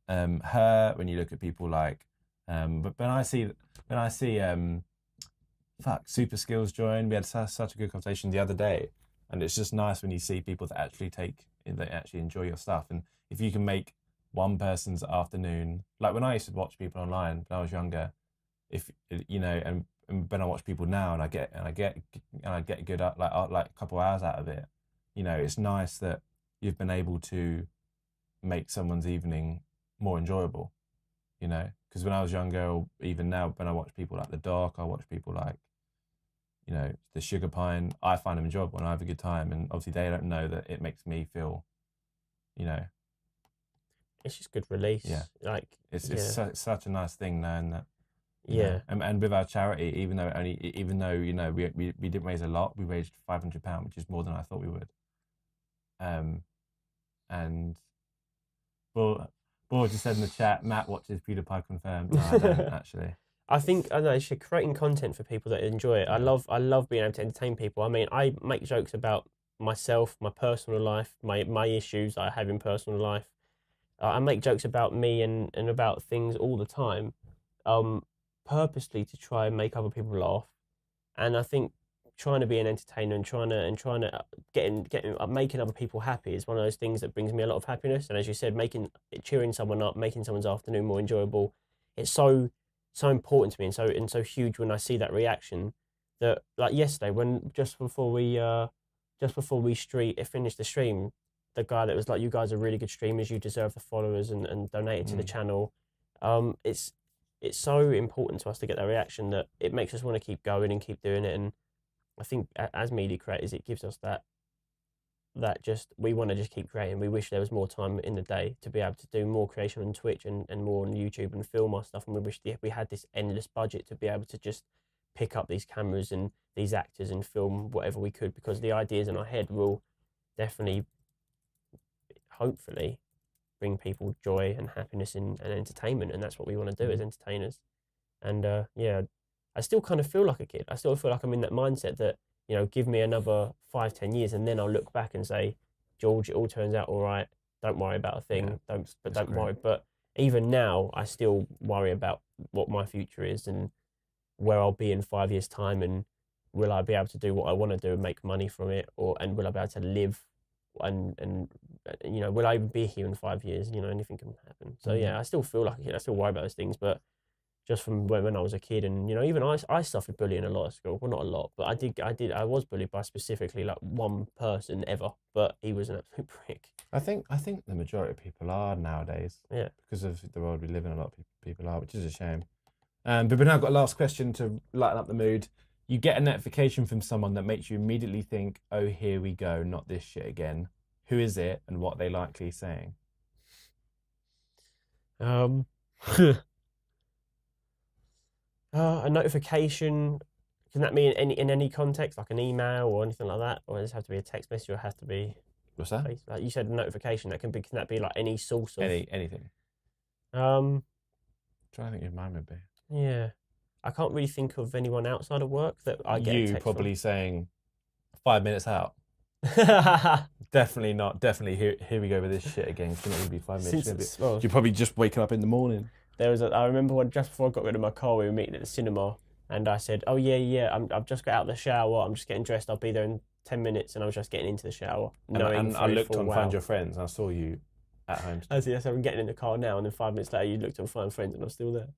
Her, when you look at people like, but when I see Super Skills join, we had such a good conversation the other day. And it's just nice when you see people that actually enjoy your stuff. And if you can make one person's afternoon, like when I used to watch people online when I was younger, and when I watch people now and I get good like a couple of hours out of it, it's nice that you've been able to make someone's evening more enjoyable, because when I was younger, or even now when I watch people like The Dark, I watch people like, the Sugar Pine, I find them enjoyable and I have a good time. And obviously they don't know that it makes me feel,
It's just good release.
Yeah.
Like,
it's such a nice thing knowing that.
Yeah.
And with our charity, even though we didn't raise a lot, we raised £500, which is more than I thought we would. And Boy just said in the chat, Matt watches PewDiePie confirmed. No, I don't actually.
I think it's creating content for people that enjoy it. I love being able to entertain people. I mean, I make jokes about myself, my personal life, my issues I have in personal life. I make jokes about me and about things all the time, purposely to try and make other people laugh. And I think trying to be an entertainer and trying to making other people happy is one of those things that brings me a lot of happiness. And as you said, cheering someone up, making someone's afternoon more enjoyable, it's so important to me and so huge when I see that reaction. That, like yesterday, when just before we finished the stream, the guy that was like, "You guys are really good streamers. You deserve the followers," and donated to the channel. It's so important to us to get that reaction that it makes us want to keep going and keep doing it. And I think as media creators, it gives us that just, we want to just keep creating. We wish there was more time in the day to be able to do more creation on Twitch and more on YouTube and film our stuff. And we wish we had this endless budget to be able to just pick up these cameras and these actors and film whatever we could, because the ideas in our head will definitely, hopefully, bring people joy and happiness and entertainment. And that's what we want to do as entertainers. And I still kind of feel like a kid. I still feel like I'm in that mindset that, give me another 5-10 years and then I'll look back and say, George, it all turns out all right. Don't worry about a thing. Don't worry. But even now, I still worry about what my future is and where I'll be in 5 years' time, and will I be able to do what I want to do and make money from it, and will I be able to live, and will I even be here in 5 years? Anything can happen. So I still feel like a kid. I still worry about those things, but just from when I was a kid, and even I suffered bullying a lot at school. Well, not a lot, but I was bullied by specifically like one person ever, but he was an absolute prick.
I think the majority of people are nowadays.
Yeah. Because
of the world we live in, a lot of people are, which is a shame. But we've now got a last question to lighten up the mood. You get a notification from someone that makes you immediately think, "Oh, here we go, not this shit again." Who is it, and what are they likely saying?
A notification, can that mean in any context, like an email or anything like that, or does it have to be a text message, or it has to be?
What's that?
Like you said, a notification. Can that be like any source of
anything?
Trying
to think who mine would be.
Yeah, I can't really think of anyone outside of work that I get.
You probably saying 5 minutes out. Definitely not. Definitely here we go with this shit again. It's not going to be 5 minutes. You're probably just waking up in the morning.
I remember when just before I got rid of my car, we were meeting at the cinema, and I said, "Oh yeah, I've just got out of the shower. I'm just getting dressed. I'll be there in 10 minutes," and I was just getting into the shower.
And I looked on Find Your Friends, and I saw you at home.
So I'm getting in the car now, and then 5 minutes later, you looked on Find Friends, and I'm still there.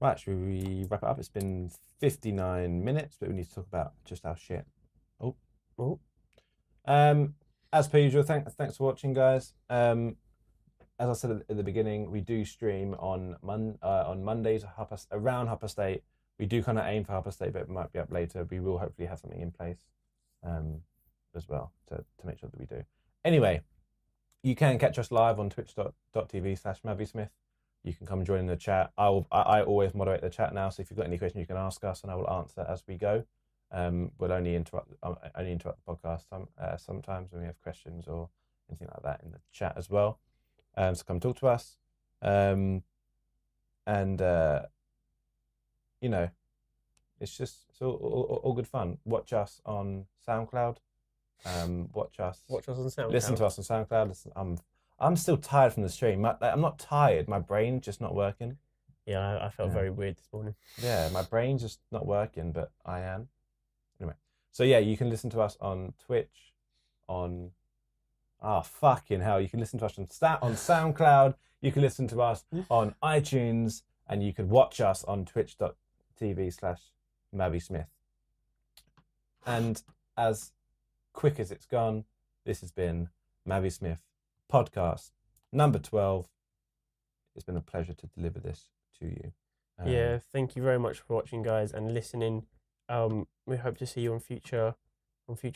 Right, should we wrap it up? It's been 59 minutes, but we need to talk about just our shit. Oh. As per usual, thanks for watching, guys. As I said at the beginning, we do stream on Mondays around 8:30. We do kind of aim for 8:30, but it might be up later. We will hopefully have something in place as well to make sure that we do. Anyway, you can catch us live on twitch.tv/MAViSMITH. You can come join in the chat. I always moderate the chat now, so if you've got any questions, you can ask us, and I will answer as we go. We'll only interrupt the podcast sometimes when we have questions or anything like that in the chat as well. So come talk to us, it's all good fun. Watch us on SoundCloud. Watch us on SoundCloud. Listen to us on SoundCloud. I'm still tired from the stream. I'm not tired. My brain's just not working.
Yeah, I felt very weird this morning.
Yeah, my brain's just not working, but I am. Anyway, so yeah, you can listen to us on Twitch, on... fucking hell. You can listen to us on SoundCloud. You can listen to us on iTunes, and you can watch us on twitch.tv/MAViSMITH. And as quick as it's gone, this has been MAViSMITH Podcast number 12. It's been a pleasure to deliver this to you.
Thank you very much for watching, guys, and listening. We hope to see you on future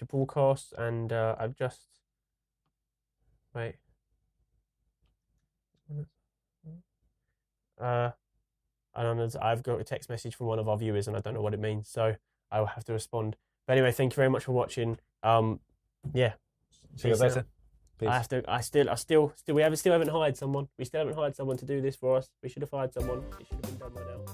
broadcasts, and I've just... Wait. I don't know. I've got a text message from one of our viewers, and I don't know what it means, so I will have to respond. But anyway, thank you very much for watching.
See you later. Peace.
We still haven't hired someone. We still haven't hired someone to do this for us. We should have hired someone. It should have been done by now.